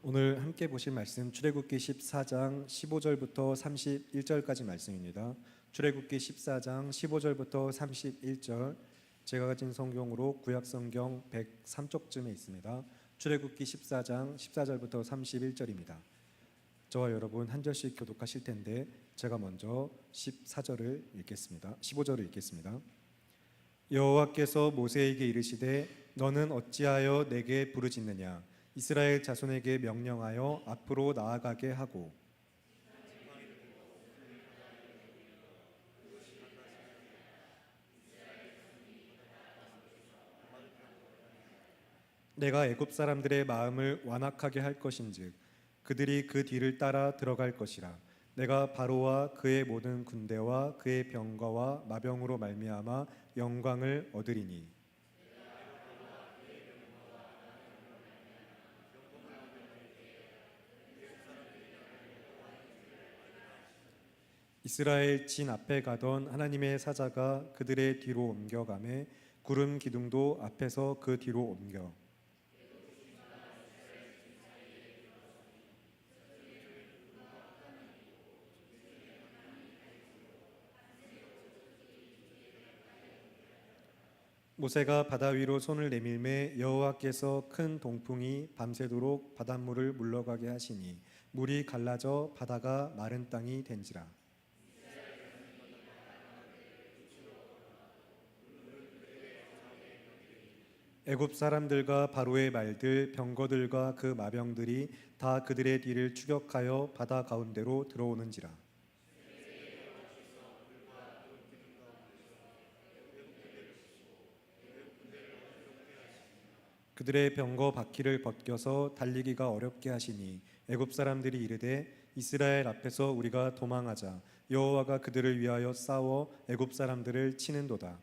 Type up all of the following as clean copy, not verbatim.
오늘 함께 보실 말씀 출애굽기 14장 15절부터 31절까지 말씀입니다. 출애굽기 14장 15절부터 31절, 제가 가진 성경으로 구약성경 103쪽쯤에 있습니다. 출애굽기 14장 14절부터 31절입니다. 저와 여러분 한 절씩 교독하실 텐데 제가 먼저 14절을 읽겠습니다. 15절을 읽겠습니다. 여호와께서 모세에게 이르시되 너는 어찌하여 내게 부르짖느냐? 이스라엘 자손에게 명령하여 앞으로 나아가게 하고 내가 애굽 사람들의 마음을 완악하게 할 것인즉 그들이 그 뒤를 따라 들어갈 것이라. 내가 바로와 그의 모든 군대와 그의 병거와 마병으로 말미암아 영광을 얻으리니 이스라엘 진 앞에 가던 하나님의 사자가 그들의 뒤로 옮겨가매 구름 기둥도 앞에서 그 뒤로 옮겨 모세가 바다 위로 손을 내밀매 여호와께서 큰 동풍이 밤새도록 바닷물을 물러가게 하시니 물이 갈라져 바다가 마른 땅이 된지라. 애굽 사람들과 바로의 말들 병거들과 그 마병들이 다 그들의 뒤를 추격하여 바다 가운데로 들어오는지라. 그들의 병거 바퀴를 벗겨서 달리기가 어렵게 하시니 애굽 사람들이 이르되 이스라엘 앞에서 우리가 도망하자. 여호와가 그들을 위하여 싸워 애굽 사람들을 치는도다.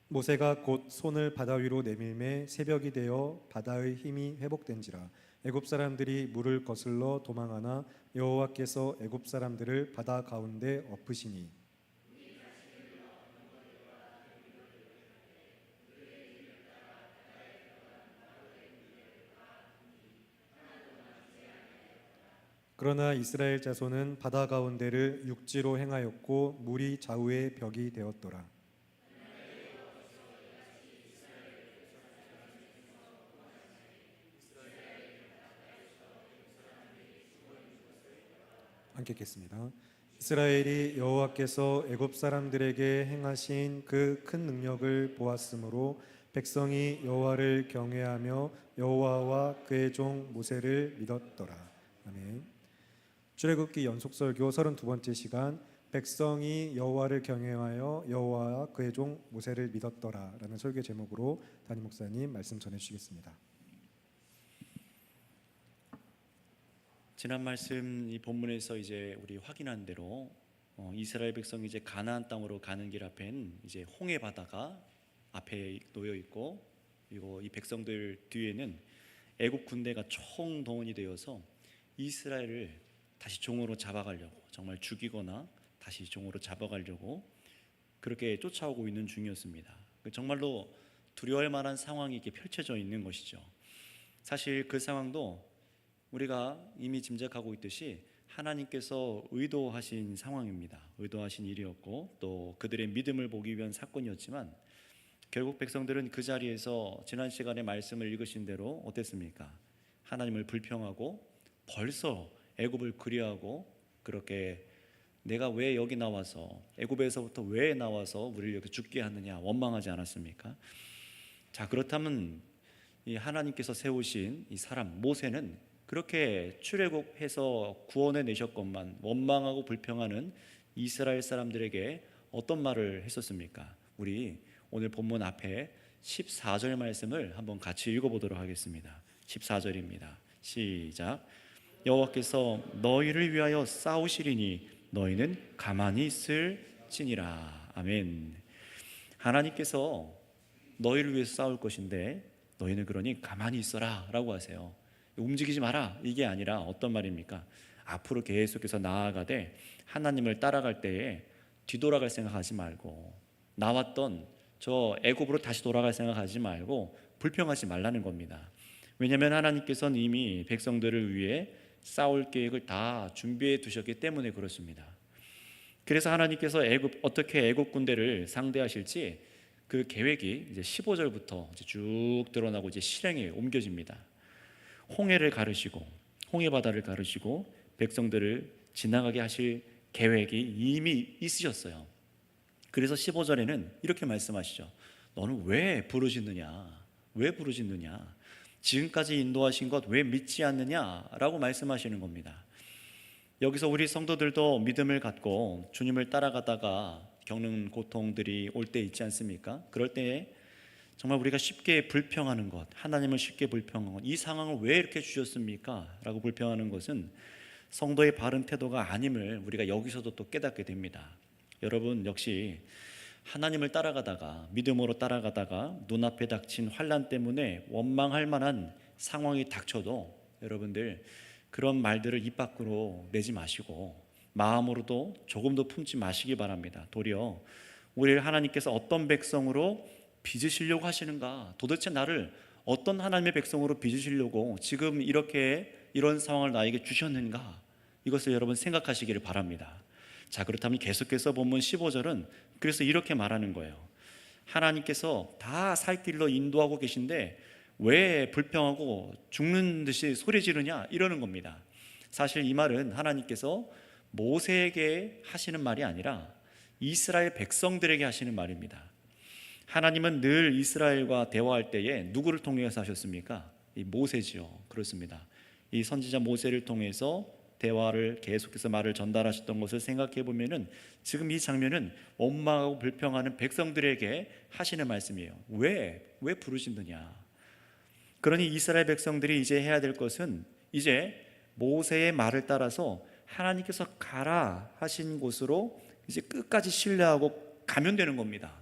모세가 곧 손을 바다 위로 내밀매 새벽이 되어 바다의 힘이 회복된지라. 애굽 사람들이 물을 거슬러 도망하나 여호와께서 애굽 사람들을 바다 가운데 엎으시니 그러나 이스라엘 자손은 바다 가운데를 육지로 행하였고 물이 좌우의 벽이 되었더라. 함께 읽겠습니다. 이스라엘이 여호와께서 애굽 사람들에게 행하신 그 큰 능력을 보았으므로 백성이 여호와를 경외하며 여호와와 그의 종 모세를 믿었더라. 아멘. 출애굽기 연속 설교 32번째 시간, 백성이 여호와를 경외하여 여호와와 그의 종 모세를 믿었더라라는 설교 제목으로 담임 목사님 말씀 전해 주시겠습니다. 지난 말씀 이 본문에서 이제 우리 확인한 대로 이스라엘 백성이 이제 가나안 땅으로 가는 길 앞엔 이제 홍해 바다가 앞에 놓여 있고, 그리고 이 백성들 뒤에는 애국 군대가 총동원이 되어서 이스라엘을 다시 종으로 잡아가려고, 정말 죽이거나 다시 종으로 잡아가려고 그렇게 쫓아오고 있는 중이었습니다. 정말로 두려워할 만한 상황이 이렇게 펼쳐져 있는 것이죠. 사실 그 상황도 우리가 이미 짐작하고 있듯이 하나님께서 의도하신 상황입니다. 의도하신 일이었고 또 그들의 믿음을 보기 위한 사건이었지만, 결국 백성들은 그 자리에서 지난 시간에 말씀을 읽으신 대로 어땠습니까? 하나님을 불평하고 벌써 애굽을 그리하고, 그렇게 내가 왜 여기 나와서, 애굽에서부터 왜 나와서 우리를 여기 죽게 하느냐 원망하지 않았습니까? 자, 그렇다면 이 하나님께서 세우신 이 사람 모세는 그렇게 출애굽해서 구원해 내셨건만 원망하고 불평하는 이스라엘 사람들에게 어떤 말을 했었습니까? 우리 오늘 본문 앞에 14절 말씀을 한번 같이 읽어보도록 하겠습니다. 14절입니다. 시작. 여호와께서 너희를 위하여 싸우시리니 너희는 가만히 있을지니라. 아멘. 하나님께서 너희를 위해서 싸울 것인데 너희는 그러니 가만히 있어라 라고 하세요. 움직이지 마라, 이게 아니라 어떤 말입니까? 앞으로 계속해서 나아가되 하나님을 따라갈 때에 뒤돌아갈 생각하지 말고 나왔던 저 애굽으로 다시 돌아갈 생각하지 말고 불평하지 말라는 겁니다. 왜냐하면 하나님께서는 이미 백성들을 위해 싸울 계획을 다 준비해 두셨기 때문에 그렇습니다. 그래서 하나님께서 어떻게 애굽 군대를 상대하실지 그 계획이 이제 15절부터 쭉 드러나고 이제 실행에 옮겨집니다. 홍해를 가르시고 홍해 바다를 가르시고 백성들을 지나가게 하실 계획이 이미 있으셨어요. 그래서 15절에는 이렇게 말씀하시죠. 너는 왜 부르짖느냐? 왜 부르짖느냐? 지금까지 인도하신 것 왜 믿지 않느냐라고 말씀하시는 겁니다. 여기서 우리 성도들도 믿음을 갖고 주님을 따라가다가 겪는 고통들이 올 때 있지 않습니까? 그럴 때에 정말 우리가 쉽게 불평하는 것, 하나님을 쉽게 불평하는 것, 이 상황을 왜 이렇게 주셨습니까? 라고 불평하는 것은 성도의 바른 태도가 아님을 우리가 여기서도 또 깨닫게 됩니다. 여러분 역시 하나님을 따라가다가 믿음으로 따라가다가 눈앞에 닥친 환난 때문에 원망할 만한 상황이 닥쳐도 여러분들 그런 말들을 입 밖으로 내지 마시고 마음으로도 조금도 품지 마시기 바랍니다. 도리어 우리를 하나님께서 어떤 백성으로 빚으시려고 하시는가, 도대체 나를 어떤 하나님의 백성으로 빚으시려고 지금 이런 상황을 나에게 주셨는가, 이것을 여러분 생각하시기를 바랍니다. 자, 그렇다면 계속해서 본문 15절은 그래서 이렇게 말하는 거예요. 하나님께서 다 살 길로 인도하고 계신데 왜 불평하고 죽는 듯이 소리 지르냐, 이러는 겁니다. 사실 이 말은 하나님께서 모세에게 하시는 말이 아니라 이스라엘 백성들에게 하시는 말입니다. 하나님은 늘 이스라엘과 대화할 때에 누구를 통해서 하셨습니까? 이 모세지요. 그렇습니다. 이 선지자 모세를 통해서 대화를 계속해서 말을 전달하셨던 것을 생각해 보면은 지금 이 장면은 원망하고 불평하는 백성들에게 하시는 말씀이에요. 왜 부르짖느냐? 그러니 이스라엘 백성들이 이제 해야 될 것은 이제 모세의 말을 따라서 하나님께서 가라 하신 곳으로 이제 끝까지 신뢰하고 가면 되는 겁니다.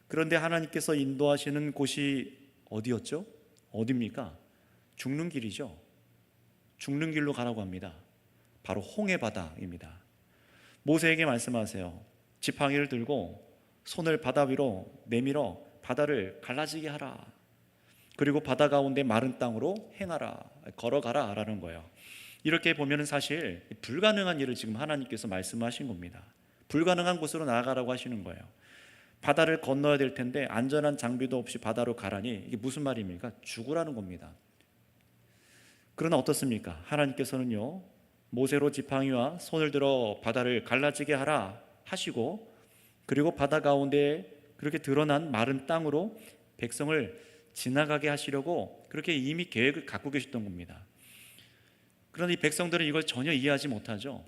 그런데 하나님께서 인도하시는 곳이 어디였죠? 어디입니까? 죽는 길이죠. 죽는 길로 가라고 합니다. 바로 홍해 바다입니다. 모세에게 말씀하세요. 지팡이를 들고 손을 바다 위로 내밀어 바다를 갈라지게 하라. 그리고 바다 가운데 마른 땅으로 행하라, 걸어가라 라는 거예요. 이렇게 보면 사실 불가능한 일을 지금 하나님께서 말씀하신 겁니다. 불가능한 곳으로 나아가라고 하시는 거예요. 바다를 건너야 될 텐데 안전한 장비도 없이 바다로 가라니 이게 무슨 말입니까? 죽으라는 겁니다. 그러나 어떻습니까? 하나님께서는요, 모세로 지팡이와 손을 들어 바다를 갈라지게 하라 하시고, 그리고 바다 가운데 그렇게 드러난 마른 땅으로 백성을 지나가게 하시려고 그렇게 이미 계획을 갖고 계셨던 겁니다. 그런데 이 백성들은 이걸 전혀 이해하지 못하죠.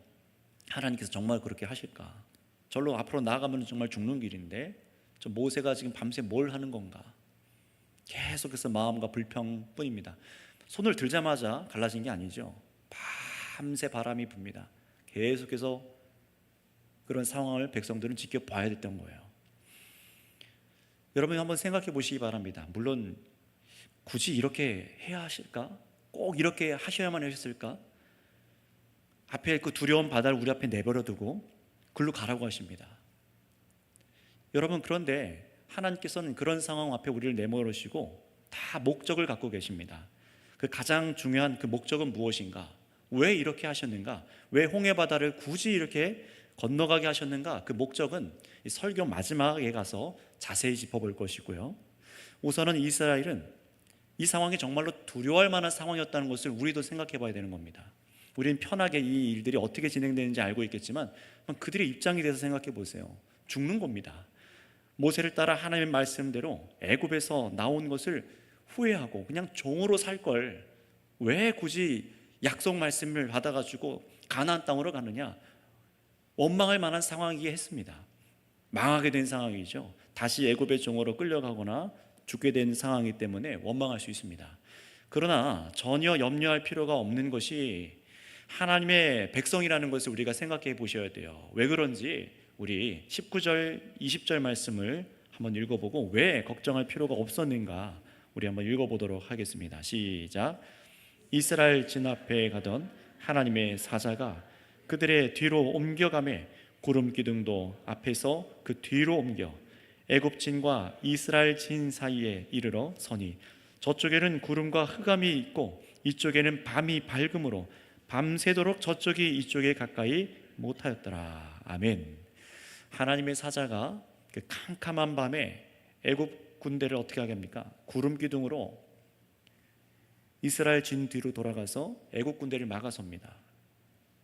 하나님께서 정말 그렇게 하실까? 절로 앞으로 나아가면 정말 죽는 길인데 저 모세가 지금 밤새 뭘 하는 건가? 계속해서 마음과 불평뿐입니다. 손을 들자마자 갈라진 게 아니죠. 밤새 바람이 붑니다. 계속해서 그런 상황을 백성들은 지켜봐야 됐던 거예요. 여러분이 한번 생각해 보시기 바랍니다. 물론 굳이 이렇게 해야 하실까? 꼭 이렇게 하셔야만 하셨을까? 앞에 그 두려운 바다를 우리 앞에 내버려 두고 글로 가라고 하십니다. 여러분, 그런데 하나님께서는 그런 상황 앞에 우리를 내버리시고 다 목적을 갖고 계십니다. 그 가장 중요한 그 목적은 무엇인가? 왜 이렇게 하셨는가? 왜 홍해 바다를 굳이 이렇게 건너가게 하셨는가? 그 목적은 이 설교 마지막에 가서 자세히 짚어볼 것이고요. 우선은 이스라엘은 이 상황이 정말로 두려워할 만한 상황이었다는 것을 우리도 생각해 봐야 되는 겁니다. 우리는 편하게 이 일들이 어떻게 진행되는지 알고 있겠지만 그들의 입장에 대해서 생각해 보세요. 죽는 겁니다. 모세를 따라 하나님의 말씀대로 애굽에서 나온 것을 후회하고 그냥 종으로 살 걸 왜 굳이 약속 말씀을 받아가지고 가나안 땅으로 가느냐, 원망할 만한 상황이긴 했습니다. 망하게 된 상황이죠. 다시 애굽의 종으로 끌려가거나 죽게 된 상황이기 때문에 원망할 수 있습니다. 그러나 전혀 염려할 필요가 없는 것이 하나님의 백성이라는 것을 우리가 생각해 보셔야 돼요. 왜 그런지 우리 19절 20절 말씀을 한번 읽어보고 왜 걱정할 필요가 없었는가 우리 한번 읽어보도록 하겠습니다. 시작. 이스라엘 진 앞에 가던 하나님의 사자가 그들의 뒤로 옮겨가매 구름 기둥도 앞에서 그 뒤로 옮겨 애굽진과 이스라엘 진 사이에 이르러 서니 저쪽에는 구름과 흑암이 있고 이쪽에는 밤이 밝음으로 밤새도록 저쪽이 이쪽에 가까이 못하였더라. 아멘. 하나님의 사자가 그 캄캄한 밤에 애굽 군대를 어떻게 하게 합니까? 구름 기둥으로 이스라엘 진 뒤로 돌아가서 애국 군대를 막아섭니다.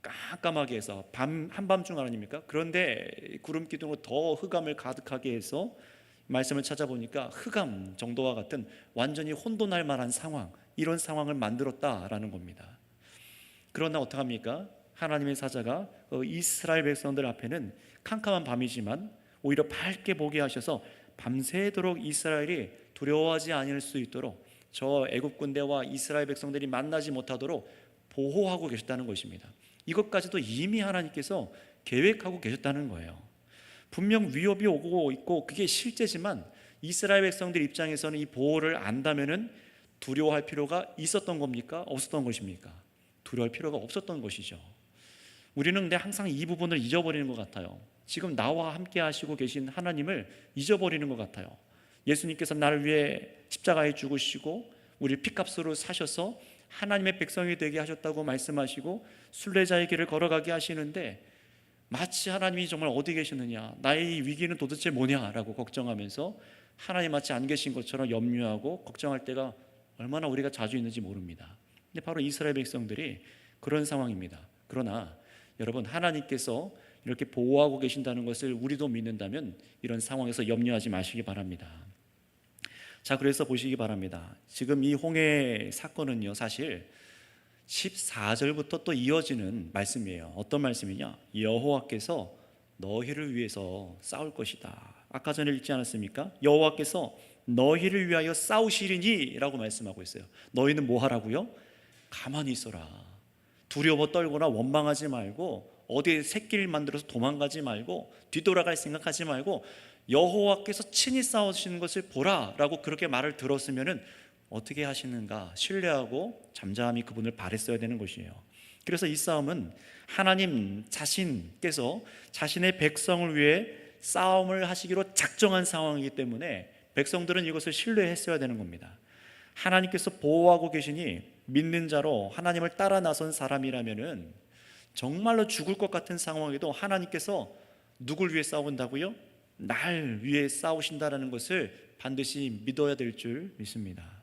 깜깜하게 해서 한밤중 아닙니까? 그런데 구름 기둥으로 더 흑암을 가득하게 해서 말씀을 찾아보니까 흑암 정도와 같은 완전히 혼돈할 만한 상황, 이런 상황을 만들었다라는 겁니다. 그러나 어떡합니까? 하나님의 사자가 이스라엘 백성들 앞에는 캄캄한 밤이지만 오히려 밝게 보게 하셔서 밤새도록 이스라엘이 두려워하지 않을 수 있도록 저 애굽 군대와 이스라엘 백성들이 만나지 못하도록 보호하고 계셨다는 것입니다. 이것까지도 이미 하나님께서 계획하고 계셨다는 거예요. 분명 위협이 오고 있고 그게 실제지만 이스라엘 백성들 입장에서는 이 보호를 안다면은 두려워할 필요가 있었던 겁니까? 없었던 것입니까? 두려워할 필요가 없었던 것이죠. 우리는 근데 항상 이 부분을 잊어버리는 것 같아요. 지금 나와 함께 하시고 계신 하나님을 잊어버리는 것 같아요. 예수님께서 나를 위해 십자가에 죽으시고 우리 피값으로 사셔서 하나님의 백성이 되게 하셨다고 말씀하시고 순례자의 길을 걸어가게 하시는데 마치 하나님이 정말 어디 계시느냐, 나의 위기는 도대체 뭐냐라고 걱정하면서 하나님 마치 안 계신 것처럼 염려하고 걱정할 때가 얼마나 우리가 자주 있는지 모릅니다. 근데 바로 이스라엘 백성들이 그런 상황입니다. 그러나 여러분, 하나님께서 이렇게 보호하고 계신다는 것을 우리도 믿는다면 이런 상황에서 염려하지 마시기 바랍니다. 자, 그래서 보시기 바랍니다. 지금 이 홍해 사건은요, 사실 14절부터 또 이어지는 말씀이에요. 어떤 말씀이냐? 여호와께서 너희를 위해서 싸울 것이다. 아까 전에 읽지 않았습니까? 여호와께서 너희를 위하여 싸우시리니 라고 말씀하고 있어요. 너희는 뭐 하라고요? 가만히 있어라. 두려워 떨거나 원망하지 말고 어디에 새끼를 만들어서 도망가지 말고 뒤돌아갈 생각하지 말고 여호와께서 친히 싸우시는 것을 보라 라고 그렇게 말을 들었으면 어떻게 하시는가 신뢰하고 잠잠히 그분을 바랬어야 되는 것이에요. 그래서 이 싸움은 하나님 자신께서 자신의 백성을 위해 싸움을 하시기로 작정한 상황이기 때문에 백성들은 이것을 신뢰했어야 되는 겁니다. 하나님께서 보호하고 계시니 믿는 자로 하나님을 따라 나선 사람이라면은 정말로 죽을 것 같은 상황에도 하나님께서 누굴 위해 싸운다고요? 날 위해 싸우신다라는 것을 반드시 믿어야 될 줄 믿습니다.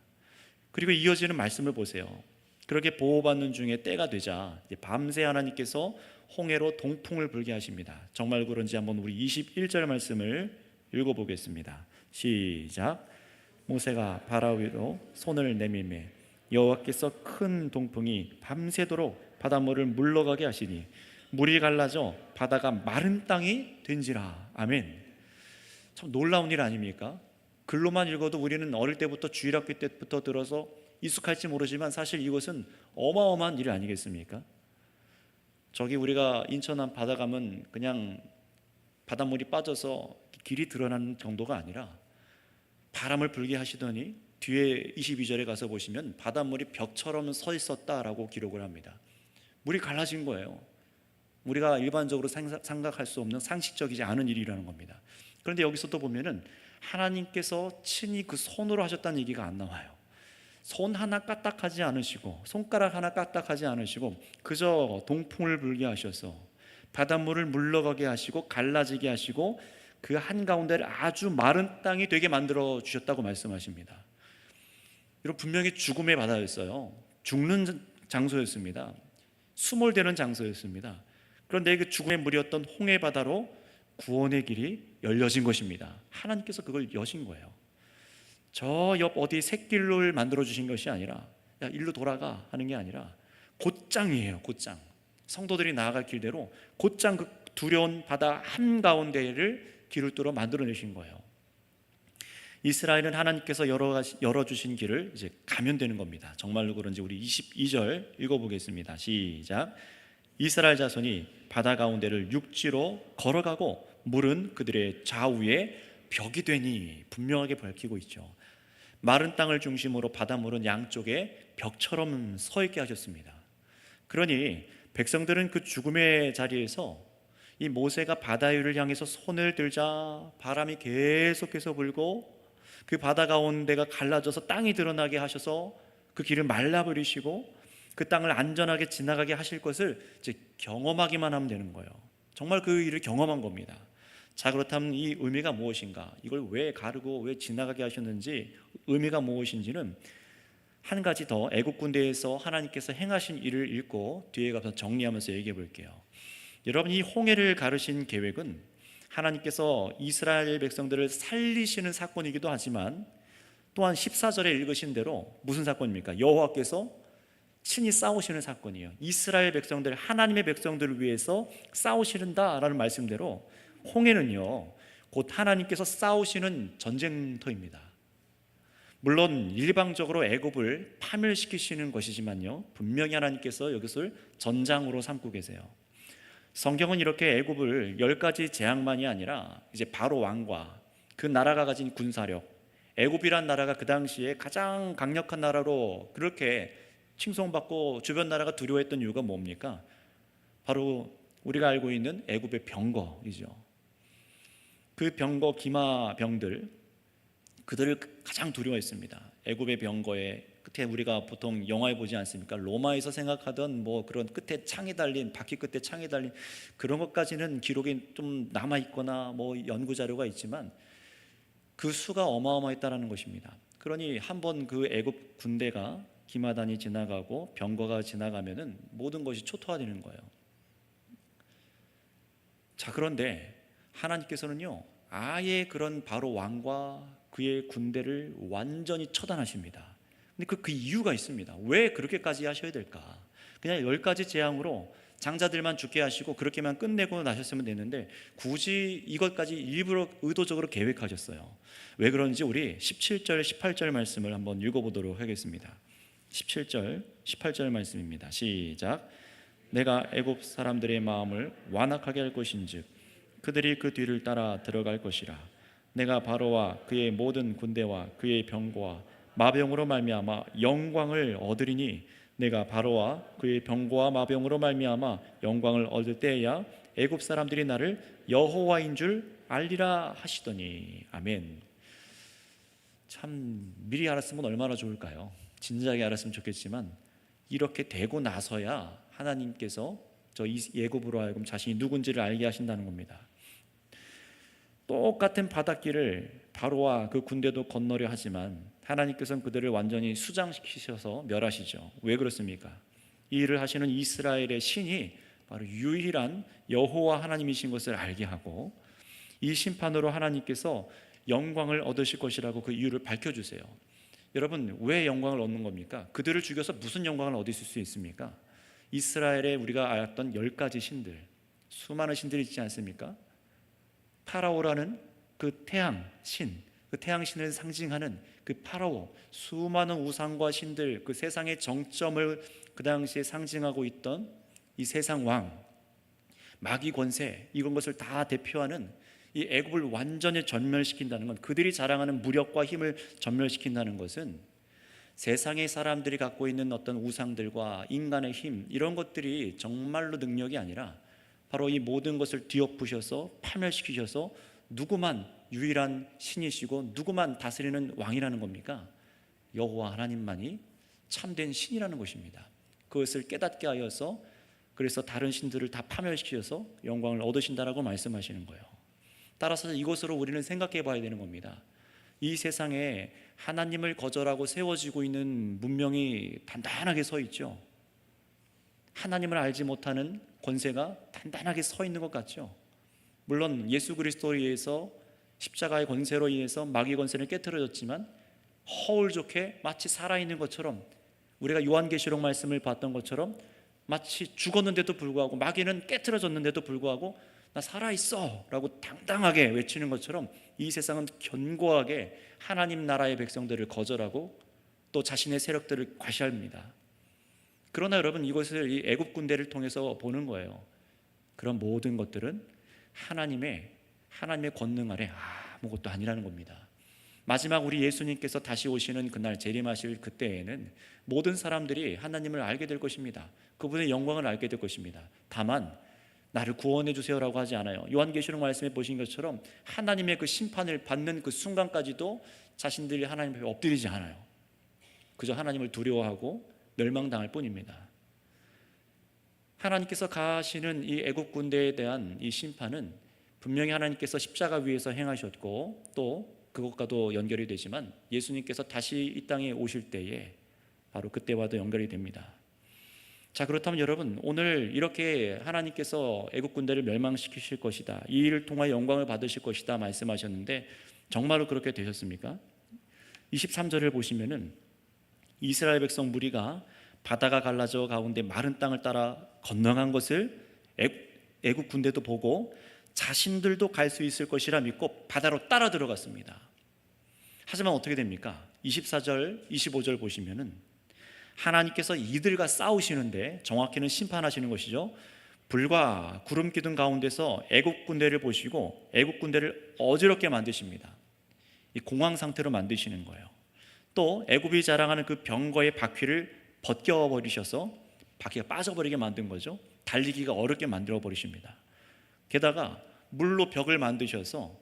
그리고 이어지는 말씀을 보세요. 그렇게 보호받는 중에 때가 되자 밤새 하나님께서 홍해로 동풍을 불게 하십니다. 정말 그런지 한번 우리 21절 말씀을 읽어보겠습니다. 시작. 모세가 바라 위로 손을 내밀매 여호와께서 큰 동풍이 밤새도록 바닷물을 물러가게 하시니 물이 갈라져 바다가 마른 땅이 된지라. 아멘. 참 놀라운 일 아닙니까? 글로만 읽어도 우리는 어릴 때부터 주일학교 때부터 들어서 익숙할지 모르지만 사실 이것은 어마어마한 일 아니겠습니까? 저기 우리가 인천 바다 가면 그냥 바닷물이 빠져서 길이 드러나는 정도가 아니라 바람을 불게 하시더니 뒤에 22절에 가서 보시면 바닷물이 벽처럼 서 있었다라고 기록을 합니다. 물이 갈라진 거예요. 우리가 일반적으로 생각할 수 없는 상식적이지 않은 일이라는 겁니다. 그런데 여기서도 보면은 하나님께서 친히 그 손으로 하셨다는 얘기가 안 나와요. 손 하나 까딱하지 않으시고 손가락 하나 까딱하지 않으시고 그저 동풍을 불게 하셔서 바닷물을 물러가게 하시고 갈라지게 하시고 그 한가운데를 아주 마른 땅이 되게 만들어 주셨다고 말씀하십니다. 여러분, 분명히 죽음의 바다였어요. 죽는 장소였습니다. 수몰되는 장소였습니다. 그런데 그 죽음의 물이었던 홍해 바다로 구원의 길이 열려진 것입니다. 하나님께서 그걸 여신 거예요. 저 옆 어디 샛길을 만들어 주신 것이 아니라 야 일로 돌아가 하는 게 아니라 곧장이에요. 곧장. 성도들이 나아갈 길대로 곧장 그 두려운 바다 한가운데를 길을 뚫어 만들어내신 거예요. 이스라엘은 하나님께서 열어주신 길을 이제 가면 되는 겁니다. 정말로 그런지 우리 22절 읽어보겠습니다. 시작. 이스라엘 자손이 바다 가운데를 육지로 걸어가고 물은 그들의 좌우에 벽이 되니 분명하게 밝히고 있죠. 마른 땅을 중심으로 바닷물은 양쪽에 벽처럼 서 있게 하셨습니다. 그러니 백성들은 그 죽음의 자리에서 이 모세가 바다 위를 향해서 손을 들자 바람이 계속해서 불고 그 바다 가운데가 갈라져서 땅이 드러나게 하셔서 그 길을 말라버리시고 그 땅을 안전하게 지나가게 하실 것을 이제 경험하기만 하면 되는 거예요. 정말 그 일을 경험한 겁니다. 자, 그렇다면 이 의미가 무엇인가? 이걸 왜 가르고 왜 지나가게 하셨는지, 의미가 무엇인지는 한 가지 더 애국 군대에서 하나님께서 행하신 일을 읽고 뒤에 가서 정리하면서 얘기해 볼게요. 여러분, 이 홍해를 가르신 계획은 하나님께서 이스라엘 백성들을 살리시는 사건이기도 하지만 또한 14절에 읽으신 대로 무슨 사건입니까? 여호와께서 친히 싸우시는 사건이에요. 이스라엘 백성들, 하나님의 백성들을 위해서 싸우시는다라는 말씀대로 홍해는요, 곧 하나님께서 싸우시는 전쟁터입니다. 물론 일방적으로 애굽을 파멸시키시는 것이지만요, 분명히 하나님께서 이것을 전장으로 삼고 계세요. 성경은 이렇게 애굽을 10가지 재앙만이 아니라 이제 바로 왕과 그 나라가 가진 군사력, 애굽이란 나라가 그 당시에 가장 강력한 나라로 그렇게 칭송받고 주변 나라가 두려워했던 이유가 뭡니까? 바로 우리가 알고 있는 애굽의 병거이죠. 그 병거 기마병들, 그들을 가장 두려워했습니다. 애굽의 병거에 끝에 우리가 보통 영화에 보지 않습니까? 로마에서 생각하던 뭐 그런 끝에 창이 달린, 바퀴 끝에 창이 달린 그런 것까지는 기록이 좀 남아 있거나 뭐 연구 자료가 있지만 그 수가 어마어마했다라는 것입니다. 그러니 한번 그 애굽 군대가 기마단이 지나가고 병거가 지나가면은 모든 것이 초토화되는 거예요. 자, 그런데 하나님께서는요, 아예 그런 바로 왕과 그의 군대를 완전히 처단하십니다. 근데 그 이유가 있습니다. 왜 그렇게까지 하셔야 될까? 그냥 10가지 재앙으로 장자들만 죽게 하시고 그렇게만 끝내고 나셨으면 됐는데 굳이 이것까지 일부러 의도적으로 계획하셨어요. 왜 그런지 우리 17절, 18절 말씀을 한번 읽어보도록 하겠습니다. 17절, 18절 말씀입니다. 시작. 내가 애굽 사람들의 마음을 완악하게 할 것인즉 그들이 그 뒤를 따라 들어갈 것이라. 내가 바로와 그의 모든 군대와 그의 병거와 마병으로 말미암아 영광을 얻으리니 내가 바로와 그의 병거와 마병으로 말미암아 영광을 얻을 때에야 애굽 사람들이 나를 여호와인 줄 알리라 하시더니. 아멘. 참 미리 알았으면 얼마나 좋을까요? 진작에 알았으면 좋겠지만 이렇게 되고 나서야 하나님께서 저 애굽으로 하여금 자신이 누군지를 알게 하신다는 겁니다. 똑같은 바닷길을 바로와 그 군대도 건너려 하지만 하나님께서는 그들을 완전히 수장시키셔서 멸하시죠. 왜 그렇습니까? 이 일을 하시는 이스라엘의 신이 바로 유일한 여호와 하나님이신 것을 알게 하고 이 심판으로 하나님께서 영광을 얻으실 것이라고 그 이유를 밝혀주세요. 여러분, 왜 영광을 얻는 겁니까? 그들을 죽여서 무슨 영광을 얻을 수 있습니까? 이스라엘에 우리가 알았던 10가지 신들, 수많은 신들이 있지 않습니까? 파라오라는 그 태양신, 그 태양신을 상징하는 그 파라오, 수많은 우상과 신들, 그 세상의 정점을 그 당시에 상징하고 있던 이 세상 왕, 마귀 권세, 이런 것을 다 대표하는 이 애굽을 완전히 전멸시킨다는 건, 그들이 자랑하는 무력과 힘을 전멸시킨다는 것은 세상의 사람들이 갖고 있는 어떤 우상들과 인간의 힘, 이런 것들이 정말로 능력이 아니라 바로 이 모든 것을 뒤엎으셔서 파멸시키셔서 누구만 유일한 신이시고 누구만 다스리는 왕이라는 겁니까? 여호와 하나님만이 참된 신이라는 것입니다. 그것을 깨닫게 하여서 그래서 다른 신들을 다 파멸시키셔서 영광을 얻으신다라고 말씀하시는 거예요. 따라서 이것으로 우리는 생각해 봐야 되는 겁니다. 이 세상에 하나님을 거절하고 세워지고 있는 문명이 단단하게 서 있죠. 하나님을 알지 못하는 권세가 단단하게 서 있는 것 같죠. 물론 예수 그리스도에 의해서 십자가의 권세로 인해서 마귀 권세는 깨트려졌지만 허울 좋게 마치 살아있는 것처럼, 우리가 요한계시록 말씀을 봤던 것처럼 마치 죽었는데도 불구하고, 마귀는 깨트려졌는데도 불구하고 나 살아있어 라고 당당하게 외치는 것처럼 이 세상은 견고하게 하나님 나라의 백성들을 거절하고 또 자신의 세력들을 과시합니다. 그러나 여러분, 이것을 이 애굽 군대를 통해서 보는 거예요. 그런 모든 것들은 하나님의 권능 아래 아무것도 아니라는 겁니다. 마지막 우리 예수님께서 다시 오시는 그날 재림하실 그때에는 모든 사람들이 하나님을 알게 될 것입니다. 그분의 영광을 알게 될 것입니다. 다만 나를 구원해 주세요라고 하지 않아요. 요한계시록 말씀에 보신 것처럼 하나님의 그 심판을 받는 그 순간까지도 자신들이 하나님 앞에 엎드리지 않아요. 그저 하나님을 두려워하고 멸망당할 뿐입니다. 하나님께서 가하시는 이 애국 군대에 대한 이 심판은 분명히 하나님께서 십자가 위에서 행하셨고 또 그것과도 연결이 되지만 예수님께서 다시 이 땅에 오실 때에 바로 그때와도 연결이 됩니다. 자, 그렇다면 여러분, 오늘 이렇게 하나님께서 애국 군대를 멸망시키실 것이다, 이 일을 통하여 영광을 받으실 것이다 말씀하셨는데 정말로 그렇게 되셨습니까? 23절을 보시면은 이스라엘 백성 무리가 바다가 갈라져 가운데 마른 땅을 따라 건너간 것을 애국 군대도 보고 자신들도 갈 수 있을 것이라 믿고 바다로 따라 들어갔습니다. 하지만 어떻게 됩니까? 24절, 25절 보시면은 하나님께서 이들과 싸우시는데 정확히는 심판하시는 것이죠. 불과 구름 기둥 가운데서 애국 군대를 보시고 애국 군대를 어지럽게 만드십니다. 이 공황 상태로 만드시는 거예요. 또 애굽이 자랑하는 그 병거의 바퀴를 벗겨버리셔서 바퀴가 빠져버리게 만든 거죠. 달리기가 어렵게 만들어 버리십니다. 게다가 물로 벽을 만드셔서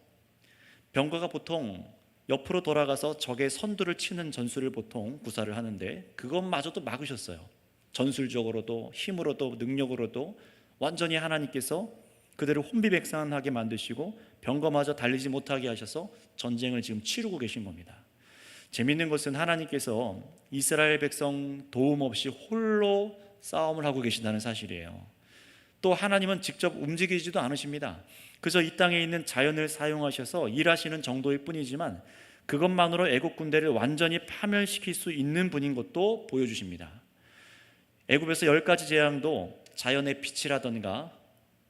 병거가 보통 옆으로 돌아가서 적의 선두를 치는 전술을 보통 구사를 하는데 그것마저도 막으셨어요. 전술적으로도 힘으로도 능력으로도 완전히 하나님께서 그들을 혼비백산하게 만드시고 병거마저 달리지 못하게 하셔서 전쟁을 지금 치르고 계신 겁니다. 재미있는 것은 하나님께서 이스라엘 백성 도움 없이 홀로 싸움을 하고 계신다는 사실이에요. 또 하나님은 직접 움직이지도 않으십니다. 그저 이 땅에 있는 자연을 사용하셔서 일하시는 정도일 뿐이지만 그것만으로 애국 군대를 완전히 파멸시킬 수 있는 분인 것도 보여주십니다. 애굽에서 10가지 재앙도 자연의 빛이라던가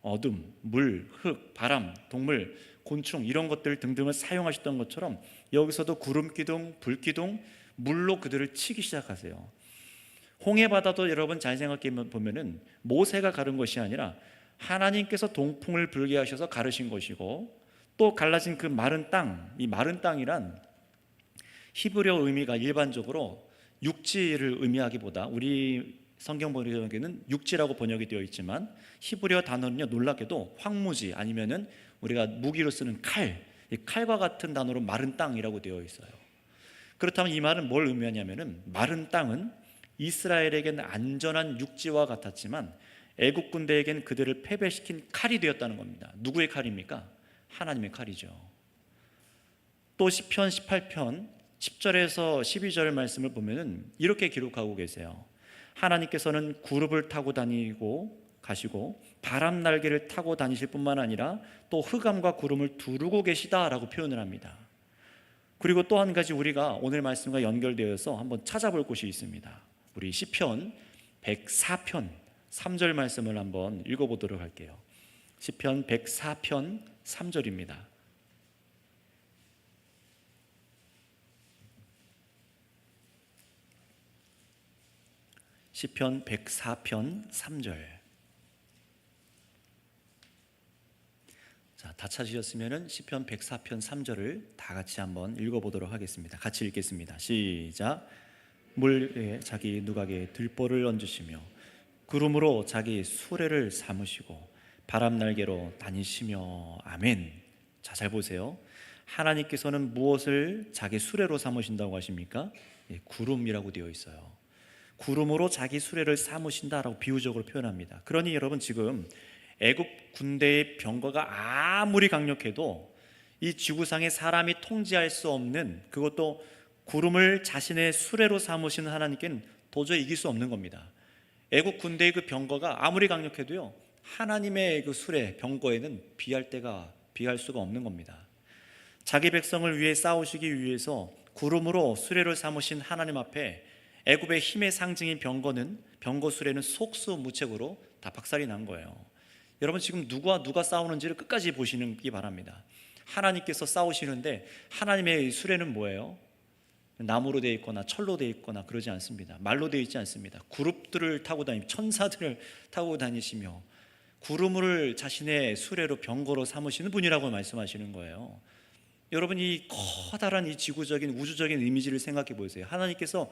어둠, 물, 흙, 바람, 동물, 곤충 이런 것들 등등을 사용하셨던 것처럼 여기서도 구름 기둥, 불 기둥, 물로 그들을 치기 시작하세요. 홍해 바다도 여러분 잘 생각해 보면은 모세가 가른 것이 아니라 하나님께서 동풍을 불게 하셔서 가르신 것이고 또 갈라진 그 마른 땅, 이 마른 땅이란 히브리어 의미가 일반적으로 육지를 의미하기보다 우리 성경 번역에는 육지라고 번역이 되어 있지만 히브리어 단어는요 놀랍게도 황무지 아니면은 우리가 무기로 쓰는 칼, 이 칼과 같은 단어로 마른 땅이라고 되어 있어요. 그렇다면 이 말은 뭘 의미하냐면은 마른 땅은 이스라엘에게는 안전한 육지와 같았지만 애국 군대에겐 그들을 패배시킨 칼이 되었다는 겁니다. 누구의 칼입니까? 하나님의 칼이죠. 또 시편 18편 10절에서 12절 말씀을 보면은 이렇게 기록하고 계세요. 하나님께서는 구름을 타고 다니고 가시고 바람 날개를 타고 다니실 뿐만 아니라 또 흑암과 구름을 두르고 계시다라고 표현을 합니다. 그리고 또 한 가지 우리가 오늘 말씀과 연결되어서 한번 찾아볼 곳이 있습니다. 우리 시편 104편 3절 말씀을 한번 읽어보도록 할게요. 시편 104편 3절입니다. 시편 104편 3절. 자, 다 찾으셨으면은 시편 104편 3절을 다 같이 한번 읽어보도록 하겠습니다. 같이 읽겠습니다. 시작. 물에 자기 누각에 들보를 얹으시며 구름으로 자기 수레를 삼으시고 바람 날개로 다니시며 아멘. 자, 잘 보세요. 하나님께서는 무엇을 자기 수레로 삼으신다고 하십니까? 구름이라고 되어 있어요. 구름으로 자기 수레를 삼으신다라고 비유적으로 표현합니다. 그러니 여러분 지금 애굽 군대의 병거가 아무리 강력해도 이 지구상에 사람이 통제할 수 없는, 그것도 구름을 자신의 수레로 삼으시는 하나님께는 도저히 이길 수 없는 겁니다. 애국 군대의 그 병거가 아무리 강력해도요 하나님의 그 수레 병거에는 비할 수가 없는 겁니다. 자기 백성을 위해 싸우시기 위해서 구름으로 수레를 삼으신 하나님 앞에 애굽의 힘의 상징인 병거 수레는 속수무책으로 다 박살이 난 거예요. 여러분 지금 누가 싸우는지를 끝까지 보시기 바랍니다. 하나님께서 싸우시는데 하나님의 수레는 뭐예요? 나무로 되어 있거나 철로 되어 있거나 그러지 않습니다. 말로 되어 있지 않습니다. 그룹들을 타고 다니며 천사들을 타고 다니시며 구름을 자신의 수레로 병거로 삼으시는 분이라고 말씀하시는 거예요. 여러분, 이 커다란 이 지구적인 우주적인 이미지를 생각해 보세요. 하나님께서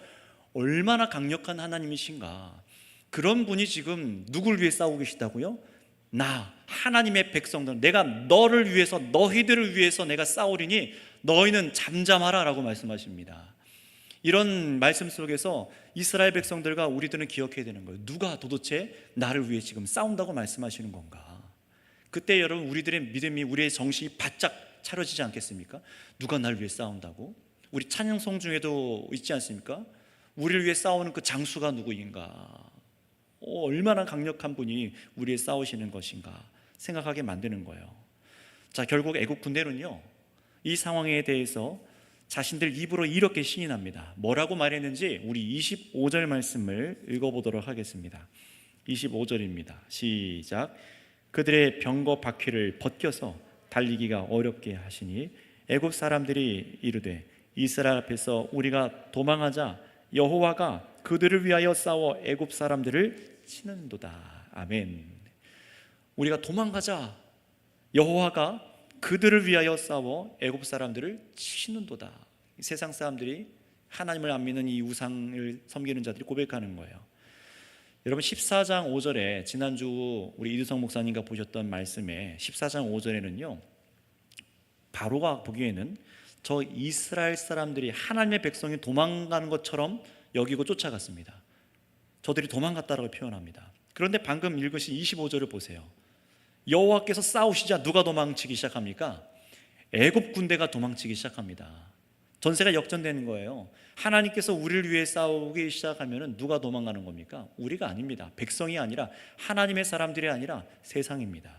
얼마나 강력한 하나님이신가. 그런 분이 지금 누굴 위해 싸우고 계시다고요? 나 하나님의 백성들, 내가 너를 위해서, 너희들을 위해서 내가 싸우리니 너희는 잠잠하라 라고 말씀하십니다. 이런 말씀 속에서 이스라엘 백성들과 우리들은 기억해야 되는 거예요. 누가 도대체 나를 위해 지금 싸운다고 말씀하시는 건가? 그때 여러분, 우리들의 믿음이, 우리의 정신이 바짝 차려지지 않겠습니까? 누가 나를 위해 싸운다고? 우리 찬양송 중에도 있지 않습니까? 우리를 위해 싸우는 그 장수가 누구인가? 얼마나 강력한 분이 우리의 싸우시는 것인가 생각하게 만드는 거예요. 자, 결국 애국 군대는요, 이 상황에 대해서 자신들 입으로 이렇게 시인합니다. 뭐라고 말했는지 우리 25절 말씀을 읽어보도록 하겠습니다. 25절입니다. 시작. 그들의 병거 바퀴를 벗겨서 달리기가 어렵게 하시니 애굽 사람들이 이르되 이스라엘 앞에서 우리가 도망하자 여호와가 그들을 위하여 싸워 애굽 사람들을 치는도다. 아멘. 우리가 도망가자 여호와가 그들을 위하여 싸워 애굽 사람들을 치는도다. 세상 사람들이 하나님을 안 믿는 이 우상을 섬기는 자들이 고백하는 거예요. 여러분, 14장 5절에 지난주 우리 이두성 목사님과 보셨던 말씀에 14장 5절에는요, 바로가 보기에는 저 이스라엘 사람들이 하나님의 백성이 도망가는 것처럼 여기고 쫓아갔습니다. 저들이 도망갔다라고 표현합니다. 그런데 방금 읽으신 25절을 보세요. 여호와께서 싸우시자 누가 도망치기 시작합니까? 애굽 군대가 도망치기 시작합니다. 전세가 역전되는 거예요. 하나님께서 우리를 위해 싸우기 시작하면 누가 도망가는 겁니까? 우리가 아닙니다. 백성이 아니라 하나님의 사람들이 아니라 세상입니다.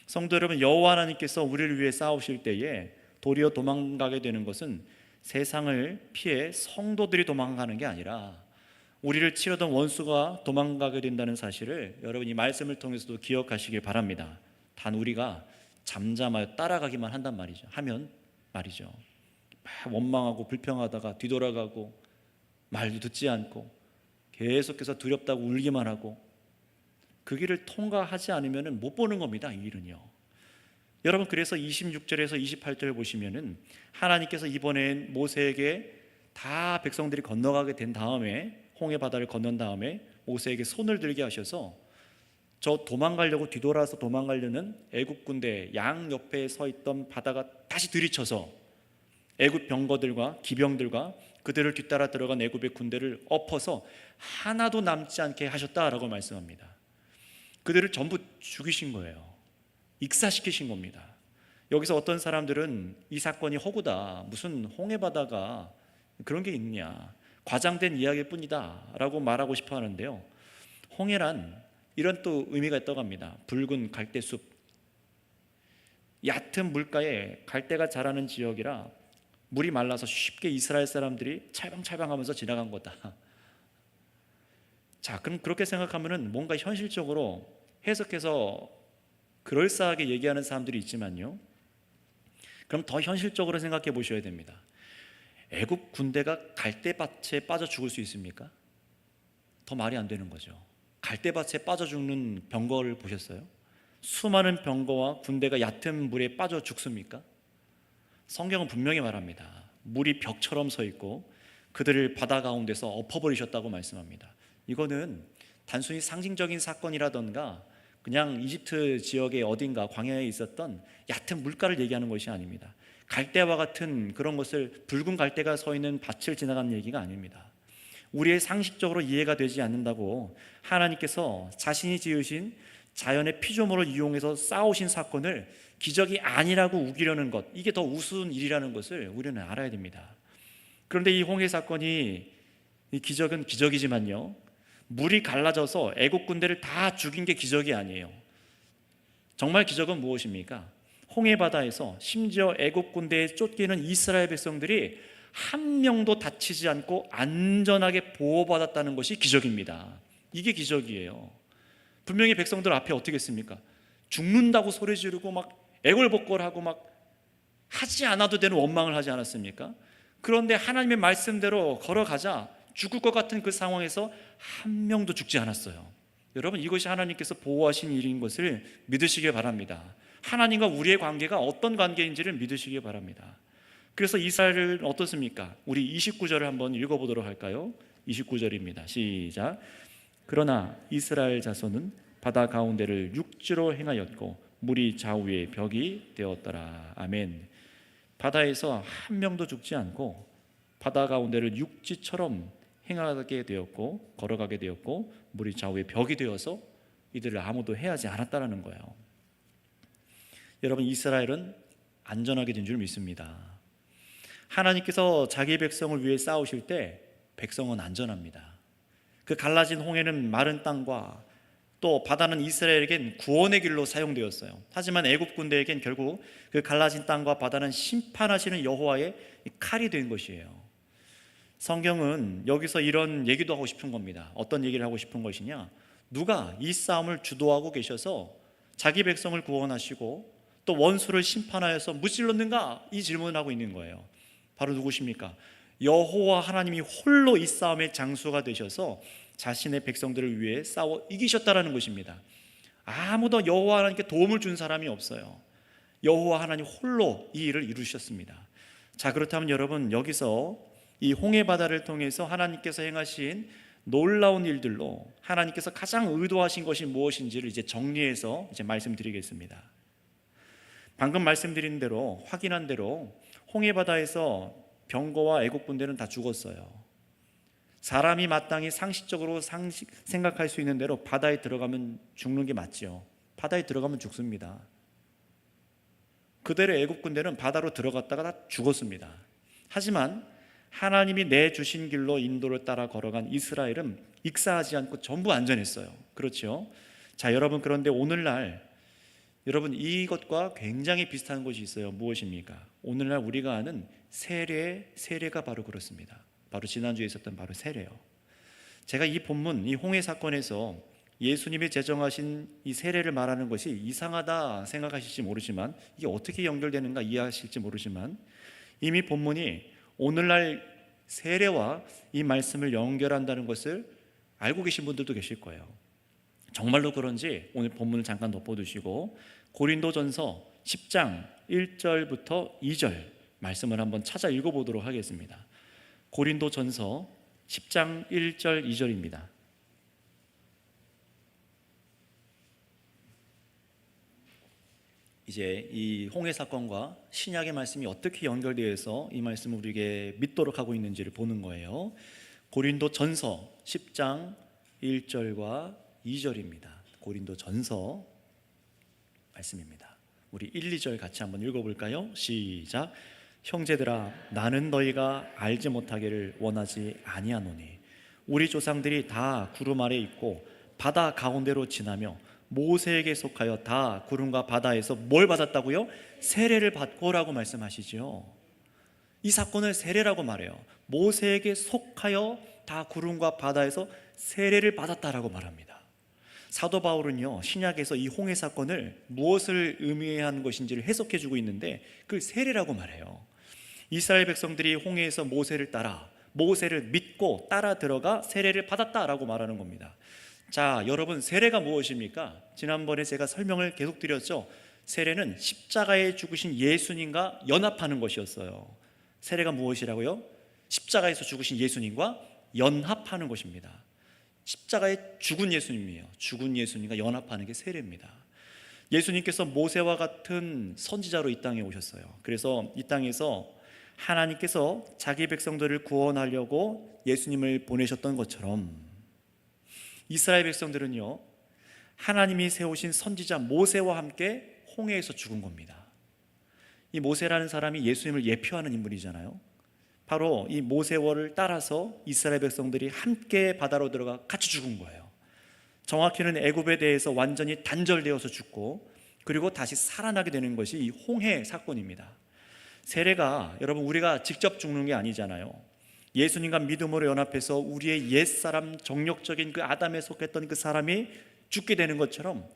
성도 여러분, 여호와 하나님께서 우리를 위해 싸우실 때에 도리어 도망가게 되는 것은 세상을 피해 성도들이 도망가는 게 아니라 우리를 치려던 원수가 도망가게 된다는 사실을 여러분이 말씀을 통해서도 기억하시길 바랍니다. 단 우리가 잠잠하여 따라가기만 한단 말이죠. 하면 말이죠. 막 원망하고 불평하다가 뒤돌아가고 말도 듣지 않고 계속해서 두렵다고 울기만 하고 그 길을 통과하지 않으면 못 보는 겁니다. 이 일은요. 여러분, 그래서 26절에서 28절을 보시면은 하나님께서 이번엔 모세에게 다 백성들이 건너가게 된 다음에 홍해 바다를 건넌 다음에 모세에게 손을 들게 하셔서 저 도망가려고 뒤돌아서 도망가려는 애굽 군대 양 옆에 서 있던 바다가 다시 들이쳐서 애굽 병거들과 기병들과 그들을 뒤따라 들어간 애굽의 군대를 엎어서 하나도 남지 않게 하셨다라고 말씀합니다. 그들을 전부 죽이신 거예요. 익사시키신 겁니다. 여기서 어떤 사람들은 이 사건이 허구다, 무슨 홍해 바다가 그런 게 있냐, 과장된 이야기일 뿐이다 라고 말하고 싶어 하는데요, 홍해란 이런 또 의미가 있다고 합니다. 붉은 갈대숲, 얕은 물가에 갈대가 자라는 지역이라 물이 말라서 쉽게 이스라엘 사람들이 찰방찰방하면서 지나간 거다. 자, 그럼 그렇게 생각하면은 뭔가 현실적으로 해석해서 그럴싸하게 얘기하는 사람들이 있지만요, 그럼 더 현실적으로 생각해 보셔야 됩니다. 애굽 군대가 갈대밭에 빠져 죽을 수 있습니까? 더 말이 안 되는 거죠. 갈대밭에 빠져 죽는 병거를 보셨어요? 수많은 병거와 군대가 얕은 물에 빠져 죽습니까? 성경은 분명히 말합니다. 물이 벽처럼 서 있고 그들을 바다 가운데서 엎어버리셨다고 말씀합니다. 이거는 단순히 상징적인 사건이라던가 그냥 이집트 지역의 어딘가 광야에 있었던 얕은 물가를 얘기하는 것이 아닙니다. 갈대와 같은 그런 것을, 붉은 갈대가 서 있는 밭을 지나가는 얘기가 아닙니다. 우리의 상식적으로 이해가 되지 않는다고 하나님께서 자신이 지으신 자연의 피조물을 이용해서 싸우신 사건을 기적이 아니라고 우기려는 것, 이게 더 우스운 일이라는 것을 우리는 알아야 됩니다. 그런데 이 홍해 사건이, 이 기적은 기적이지만요, 물이 갈라져서 애국 군대를 다 죽인 게 기적이 아니에요. 정말 기적은 무엇입니까? 홍해 바다에서 심지어 애국 군대에 쫓기는 이스라엘 백성들이 한 명도 다치지 않고 안전하게 보호받았다는 것이 기적입니다. 이게 기적이에요. 분명히 백성들 앞에 어떻게 했습니까? 죽는다고 소리 지르고 막 애걸복걸하고 막 하지 않아도 되는 원망을 하지 않았습니까? 그런데 하나님의 말씀대로 걸어가자 죽을 것 같은 그 상황에서 한 명도 죽지 않았어요. 여러분, 이것이 하나님께서 보호하신 일인 것을 믿으시길 바랍니다. 하나님과 우리의 관계가 어떤 관계인지를 믿으시길 바랍니다. 그래서 이스라엘은 어떻습니까? 우리 29절을 한번 읽어보도록 할까요? 29절입니다. 시작. 그러나 이스라엘 자손은 바다 가운데를 육지로 행하였고 물이 좌우에 벽이 되었더라. 아멘. 바다에서 한 명도 죽지 않고 바다 가운데를 육지처럼 행하게 되었고 걸어가게 되었고 물이 좌우에 벽이 되어서 이들을 아무도 해하지 않았다라는 거예요. 여러분, 이스라엘은 안전하게 된 줄 믿습니다. 하나님께서 자기 백성을 위해 싸우실 때 백성은 안전합니다. 그 갈라진 홍해는 마른 땅과 또 바다는 이스라엘에겐 구원의 길로 사용되었어요. 하지만 애굽 군대에겐 결국 그 갈라진 땅과 바다는 심판하시는 여호와의 칼이 된 것이에요. 성경은 여기서 이런 얘기도 하고 싶은 겁니다. 어떤 얘기를 하고 싶은 것이냐? 누가 이 싸움을 주도하고 계셔서 자기 백성을 구원하시고 또 원수를 심판하여서 무찔렀는가? 이 질문을 하고 있는 거예요. 바로 누구십니까? 여호와 하나님이 홀로 이 싸움의 장수가 되셔서 자신의 백성들을 위해 싸워 이기셨다라는 것입니다. 아무도 여호와 하나님께 도움을 준 사람이 없어요. 여호와 하나님 홀로 이 일을 이루셨습니다. 자, 그렇다면 여러분, 여기서 이 홍해 바다를 통해서 하나님께서 행하신 놀라운 일들로 하나님께서 가장 의도하신 것이 무엇인지를 이제 정리해서 이제 말씀드리겠습니다. 방금 말씀드린 대로, 확인한 대로 홍해 바다에서 병거와 애국 군대는 다 죽었어요. 사람이 마땅히 상식적으로 생각할 수 있는 대로 바다에 들어가면 죽는 게 맞죠. 바다에 들어가면 죽습니다. 그대로 애국 군대는 바다로 들어갔다가 다 죽었습니다. 하지만 하나님이 내주신 길로 인도를 따라 걸어간 이스라엘은 익사하지 않고 전부 안전했어요. 그렇죠? 자, 여러분, 그런데 오늘날 여러분, 이것과 굉장히 비슷한 것이 있어요. 무엇입니까? 오늘날 우리가 아는 세례가 바로 그렇습니다. 바로 지난주에 있었던 바로 세례요. 제가 이 본문, 이 홍해 사건에서 예수님이 제정하신 이 세례를 말하는 것이 이상하다 생각하실지 모르지만, 이게 어떻게 연결되는가 이해하실지 모르지만, 이미 본문이 오늘날 세례와 이 말씀을 연결한다는 것을 알고 계신 분들도 계실 거예요. 정말로 그런지 오늘 본문을 잠깐 덮어두시고 고린도전서 10장 1절부터 2절 말씀을 한번 찾아 읽어보도록 하겠습니다. 고린도전서 10장 1절 2절입니다. 이제 이 홍해 사건과 신약의 말씀이 어떻게 연결되어서 이 말씀을 우리에게 믿도록 하고 있는지를 보는 거예요. 고린도전서 10장 1절과 2절입니다. 고린도전서 말씀입니다. 우리 1, 2절 같이 한번 읽어볼까요? 시작. 형제들아, 나는 너희가 알지 못하기를 원하지 아니하노니 우리 조상들이 다 구름 아래 있고 바다 가운데로 지나며 모세에게 속하여 다 구름과 바다에서 뭘 받았다고요? 세례를 받고라고 말씀하시죠. 이 사건을 세례라고 말해요. 모세에게 속하여 다 구름과 바다에서 세례를 받았다라고 말합니다. 사도 바울은요, 신약에서 이 홍해 사건을 무엇을 의미해야 하는 것인지를 해석해 주고 있는데 그걸 세례라고 말해요. 이스라엘 백성들이 홍해에서 모세를 따라, 모세를 믿고 따라 들어가 세례를 받았다라고 말하는 겁니다. 자, 여러분, 세례가 무엇입니까? 지난번에 제가 설명을 계속 드렸죠. 세례는 십자가에 죽으신 예수님과 연합하는 것이었어요. 세례가 무엇이라고요? 십자가에서 죽으신 예수님과 연합하는 것입니다. 십자가에 죽은 예수님이에요. 죽은 예수님과 연합하는 게 세례입니다. 예수님께서 모세와 같은 선지자로 이 땅에 오셨어요. 그래서 이 땅에서 하나님께서 자기 백성들을 구원하려고 예수님을 보내셨던 것처럼 이스라엘 백성들은요, 하나님이 세우신 선지자 모세와 함께 홍해에서 죽은 겁니다. 이 모세라는 사람이 예수님을 예표하는 인물이잖아요. 바로 이 모세월을 따라서 이스라엘 백성들이 함께 바다로 들어가 같이 죽은 거예요. 정확히는 애굽에 대해서 완전히 단절되어서 죽고 그리고 다시 살아나게 되는 것이 이 홍해 사건입니다. 세례가 여러분 우리가 직접 죽는 게 아니잖아요. 예수님과 믿음으로 연합해서 우리의 옛사람, 정욕적인 그 아담에 속했던 그 사람이 죽게 되는 것처럼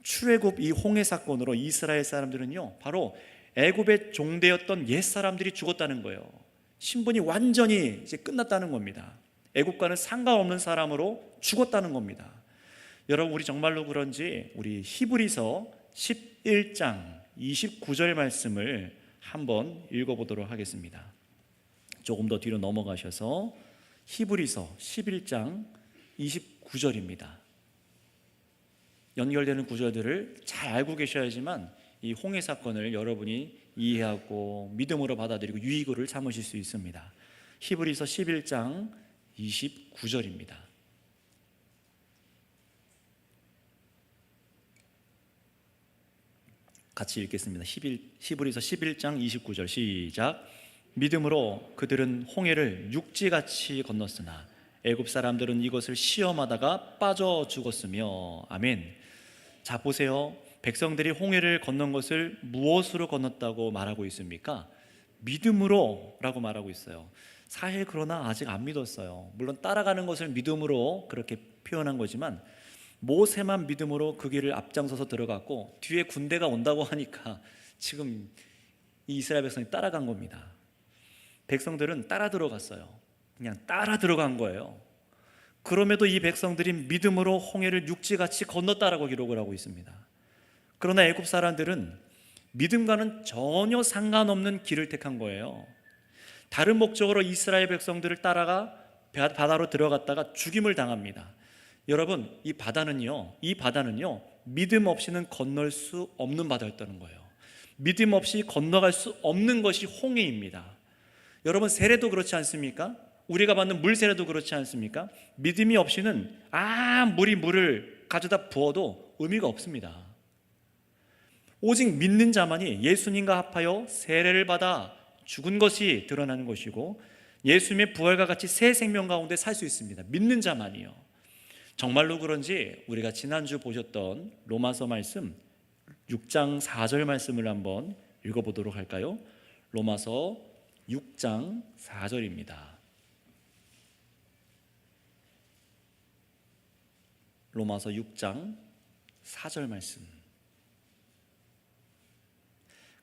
출애굽 이 홍해 사건으로 이스라엘 사람들은요, 바로 애굽의 종되었던 옛사람들이 죽었다는 거예요. 신분이 완전히 이제 끝났다는 겁니다. 애국과는 상관없는 사람으로 죽었다는 겁니다. 여러분, 우리 정말로 그런지 우리 히브리서 11장 29절 말씀을 한번 읽어보도록 하겠습니다. 조금 더 뒤로 넘어가셔서 히브리서 11장 29절입니다. 연결되는 구절들을 잘 알고 계셔야지만 이 홍해 사건을 여러분이 이해하고 믿음으로 받아들이고 유익을 삼으실 수 있습니다. 히브리서 11장 29절입니다. 같이 읽겠습니다. 히브리서 11장 29절 시작. 믿음으로 그들은 홍해를 육지같이 건넜으나 애굽 사람들은 이것을 시험하다가 빠져 죽었으며. 아멘. 자, 보세요. 백성들이 홍해를 건넌 것을 무엇으로 건넜다고 말하고 있습니까? 믿음으로 라고 말하고 있어요. 사실 그러나 아직 안 믿었어요. 물론 따라가는 것을 믿음으로 그렇게 표현한 거지만 모세만 믿음으로 그 길을 앞장서서 들어갔고 뒤에 군대가 온다고 하니까 지금 이 이스라엘 백성이 따라간 겁니다. 백성들은 따라 들어갔어요. 그냥 따라 들어간 거예요. 그럼에도 이 백성들이 믿음으로 홍해를 육지같이 건넜다라고 기록을 하고 있습니다. 그러나 애굽 사람들은 믿음과는 전혀 상관없는 길을 택한 거예요. 다른 목적으로 이스라엘 백성들을 따라가 바다로 들어갔다가 죽임을 당합니다. 여러분, 이 바다는요 믿음 없이는 건널 수 없는 바다였다는 거예요. 믿음 없이 건너갈 수 없는 것이 홍해입니다. 여러분, 세례도 그렇지 않습니까? 우리가 받는 물 세례도 그렇지 않습니까? 믿음이 없이는 아무리 물을 가져다 부어도 의미가 없습니다. 오직 믿는 자만이 예수님과 합하여 세례를 받아 죽은 것이 드러나는 것이고 예수님의 부활과 같이 새 생명 가운데 살 수 있습니다. 믿는 자만이요. 정말로 그런지 우리가 지난주 보셨던 로마서 말씀 6장 4절 말씀을 한번 읽어보도록 할까요? 로마서 6장 4절입니다. 로마서 6장 4절 말씀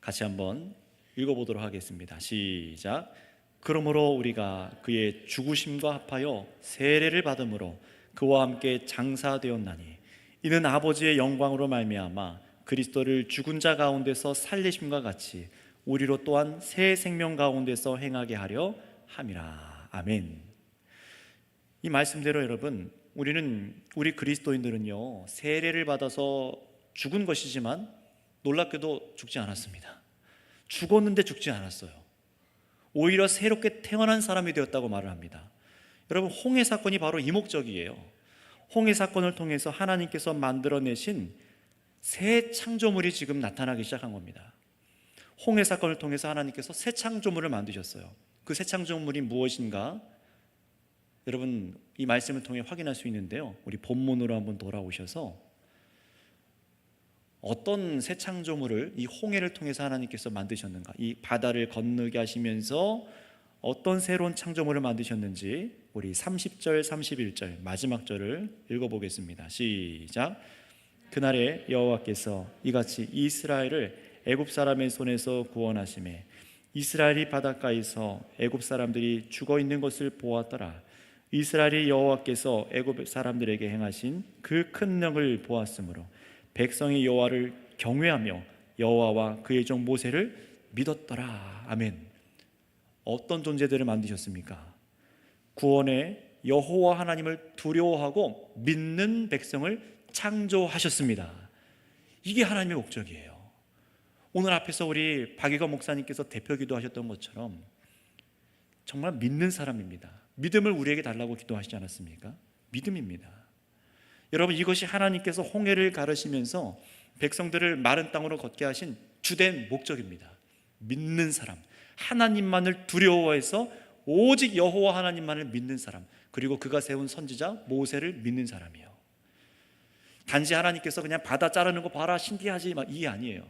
같이 한번 읽어보도록 하겠습니다. 시작. 그러므로 우리가 그의 죽으심과 합하여 세례를 받음으로 그와 함께 장사되었나니 이는 아버지의 영광으로 말미암아 그리스도를 죽은 자 가운데서 살리심과 같이 우리로 또한 새 생명 가운데서 행하게 하려 함이라. 아멘. 이 말씀대로 여러분, 우리 그리스도인들은요 세례를 받아서 죽은 것이지만 놀랍게도 죽지 않았습니다. 죽었는데 죽지 않았어요. 오히려 새롭게 태어난 사람이 되었다고 말을 합니다. 여러분, 홍해 사건이 바로 이 목적이에요. 홍해 사건을 통해서 하나님께서 만들어내신 새 창조물이 지금 나타나기 시작한 겁니다. 홍해 사건을 통해서 하나님께서 새 창조물을 만드셨어요. 그 새 창조물이 무엇인가? 여러분, 이 말씀을 통해 확인할 수 있는데요, 우리 본문으로 한번 돌아오셔서 어떤 새 창조물을 이 홍해를 통해서 하나님께서 만드셨는가, 이 바다를 건너게 하시면서 어떤 새로운 창조물을 만드셨는지 우리 30절 31절 마지막 절을 읽어보겠습니다. 시작. 그날에 여호와께서 이같이 이스라엘을 애굽 사람의 손에서 구원하시매 이스라엘이 바닷가에서 애굽 사람들이 죽어 있는 것을 보았더라. 이스라엘이 여호와께서 애굽 사람들에게 행하신 그 큰 능을 보았으므로 백성이 여호와를 경외하며 여호와와 그의 종 모세를 믿었더라. 아멘. 어떤 존재들을 만드셨습니까? 구원의 여호와 하나님을 두려워하고 믿는 백성을 창조하셨습니다. 이게 하나님의 목적이에요. 오늘 앞에서 우리 박익원 목사님께서 대표 기도하셨던 것처럼 정말 믿는 사람입니다. 믿음을 우리에게 달라고 기도하시지 않았습니까? 믿음입니다. 여러분, 이것이 하나님께서 홍해를 가르시면서 백성들을 마른 땅으로 걷게 하신 주된 목적입니다. 믿는 사람, 하나님만을 두려워해서 오직 여호와 하나님만을 믿는 사람, 그리고 그가 세운 선지자 모세를 믿는 사람이에요. 단지 하나님께서 그냥 바다 자르는 거 봐라 신기하지 이 아니에요.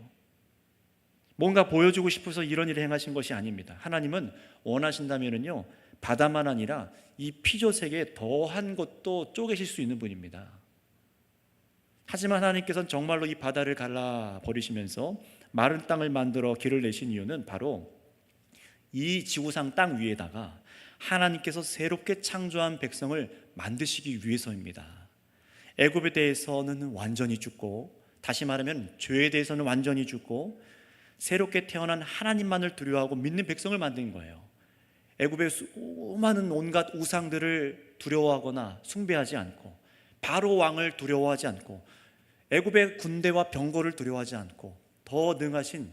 뭔가 보여주고 싶어서 이런 일을 행하신 것이 아닙니다. 하나님은 원하신다면요 바다만 아니라 이 피조세계에 더한 것도 쪼개실 수 있는 분입니다. 하지만 하나님께서는 정말로 이 바다를 갈라버리시면서 마른 땅을 만들어 길을 내신 이유는 바로 이 지구상 땅 위에다가 하나님께서 새롭게 창조한 백성을 만드시기 위해서입니다. 애굽에 대해서는 완전히 죽고, 다시 말하면 죄에 대해서는 완전히 죽고, 새롭게 태어난 하나님만을 두려워하고 믿는 백성을 만든 거예요. 애굽의 수많은 온갖 우상들을 두려워하거나 숭배하지 않고, 바로 왕을 두려워하지 않고, 애굽의 군대와 병거를 두려워하지 않고, 더 능하신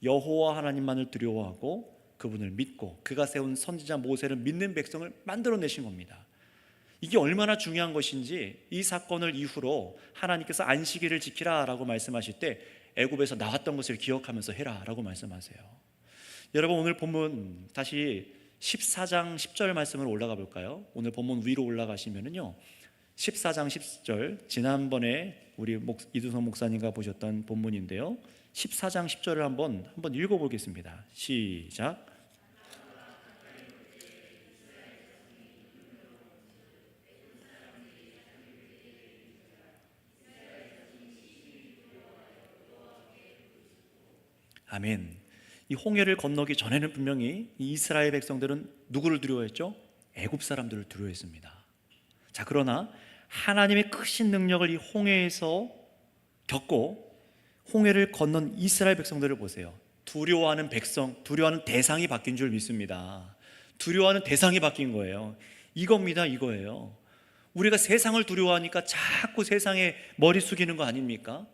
여호와 하나님만을 두려워하고 그분을 믿고 그가 세운 선지자 모세를 믿는 백성을 만들어내신 겁니다. 이게 얼마나 중요한 것인지 이 사건을 이후로 하나님께서 안식일을 지키라 라고 말씀하실 때 애굽에서 나왔던 것을 기억하면서 해라 라고 말씀하세요. 여러분, 오늘 본문 다시 14장 10절 말씀으로 올라가 볼까요? 오늘 본문 위로 올라가시면은요, 14장 10절, 지난번에 우리 이두성 목사님과 보셨던 본문인데요, 14장 10절을 한번 읽어보겠습니다. 시작. 아멘. 이 홍해를 건너기 전에는 분명히 이 이스라엘 백성들은 누구를 두려워했죠? 애굽 사람들을 두려워했습니다. 자, 그러나 하나님의 크신 능력을 이 홍해에서 겪고 홍해를 건넌 이스라엘 백성들을 보세요. 두려워하는 백성, 두려워하는 대상이 바뀐 줄 믿습니다. 두려워하는 대상이 바뀐 거예요. 이겁니다, 이거예요. 우리가 세상을 두려워하니까 자꾸 세상에 머리 숙이는 거 아닙니까?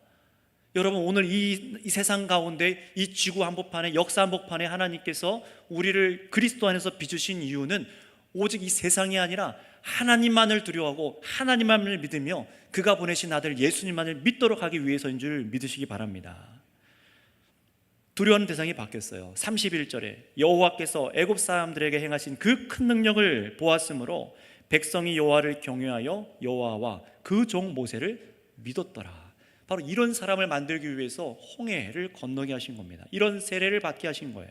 여러분, 오늘 이 세상 가운데 이 지구 한복판에, 역사 한복판에 하나님께서 우리를 그리스도 안에서 빚으신 이유는 오직 이 세상이 아니라 하나님만을 두려워하고 하나님만을 믿으며 그가 보내신 아들 예수님만을 믿도록 하기 위해서인 줄 믿으시기 바랍니다. 두려워하는 대상이 바뀌었어요. 31절에 여호와께서 애굽 사람들에게 행하신 그 큰 능력을 보았으므로 백성이 여호와를 경외하여 여호와와 그 종 모세를 믿었더라. 바로 이런 사람을 만들기 위해서 홍해를 건너게 하신 겁니다. 이런 세례를 받게 하신 거예요.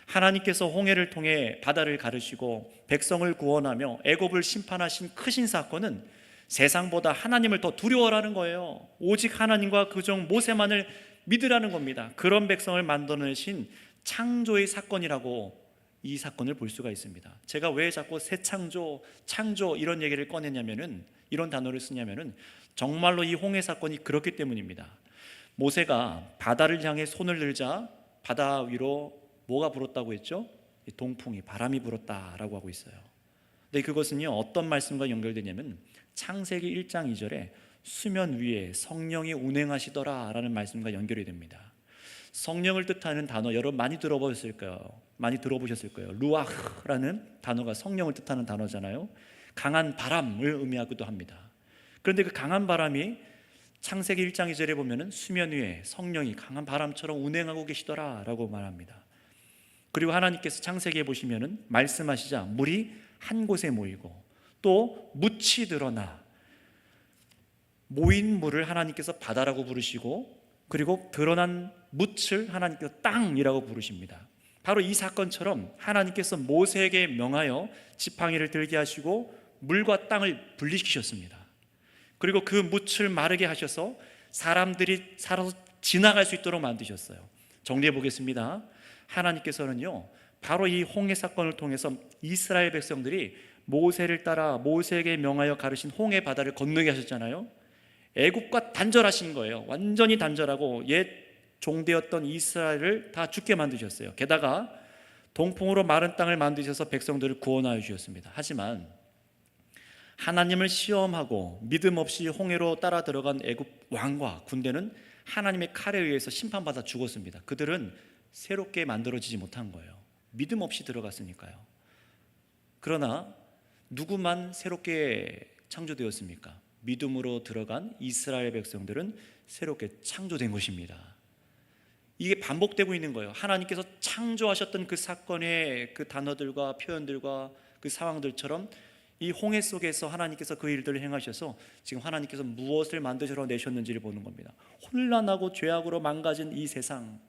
하나님께서 홍해를 통해 바다를 가르시고 백성을 구원하며 애굽을 심판하신 크신 사건은 세상보다 하나님을 더 두려워하라는 거예요. 오직 하나님과 그 종 모세만을 믿으라는 겁니다. 그런 백성을 만들어내신 창조의 사건이라고 이 사건을 볼 수가 있습니다. 제가 왜 자꾸 새 창조, 창조 이런 얘기를 꺼냈냐면은, 이런 단어를 쓰냐면은 정말로 이 홍해 사건이 그렇기 때문입니다. 모세가 바다를 향해 손을 들자 바다 위로 뭐가 불었다고 했죠? 동풍이, 바람이 불었다라고 하고 있어요. 근데 그것은요, 어떤 말씀과 연결되냐면 창세기 1장 2절에 수면 위에 성령이 운행하시더라 라는 말씀과 연결이 됩니다. 성령을 뜻하는 단어 여러분 많이 들어보셨을 거예요. 루아흐라는 단어가 성령을 뜻하는 단어잖아요. 강한 바람을 의미하기도 합니다. 그런데 그 강한 바람이 창세기 1장 2절에 보면은 수면 위에 성령이 강한 바람처럼 운행하고 계시더라 라고 말합니다. 그리고 하나님께서 창세기에 보시면은 말씀하시자 물이 한 곳에 모이고 또 묻이 드러나, 모인 물을 하나님께서 바다라고 부르시고 그리고 드러난 묻을 하나님께서 땅이라고 부르십니다. 바로 이 사건처럼 하나님께서 모세에게 명하여 지팡이를 들게 하시고 물과 땅을 분리시키셨습니다. 그리고 그 묻을 마르게 하셔서 사람들이 살아서 지나갈 수 있도록 만드셨어요. 정리해 보겠습니다. 하나님께서는요, 바로 이 홍해 사건을 통해서 이스라엘 백성들이 모세를 따라 모세에게 명하여 가르신 홍해 바다를 건너게 하셨잖아요. 애굽과 단절하신 거예요. 완전히 단절하고 옛 종되었던 이스라엘을 다 죽게 만드셨어요. 게다가 동풍으로 마른 땅을 만드셔서 백성들을 구원하여 주셨습니다. 하지만 하나님을 시험하고 믿음 없이 홍해로 따라 들어간 애굽 왕과 군대는 하나님의 칼에 의해서 심판받아 죽었습니다. 그들은 새롭게 만들어지지 못한 거예요. 믿음 없이 들어갔으니까요. 그러나 누구만 새롭게 창조되었습니까? 믿음으로 들어간 이스라엘 백성들은 새롭게 창조된 것입니다. 이게 반복되고 있는 거예요. 하나님께서 창조하셨던 그 사건의 그 단어들과 표현들과 그 상황들처럼 이 홍해 속에서 하나님께서 그 일들을 행하셔서 지금 하나님께서 무엇을 만드셔 내셨는지를 보는 겁니다. 혼란하고 죄악으로 망가진 이 세상,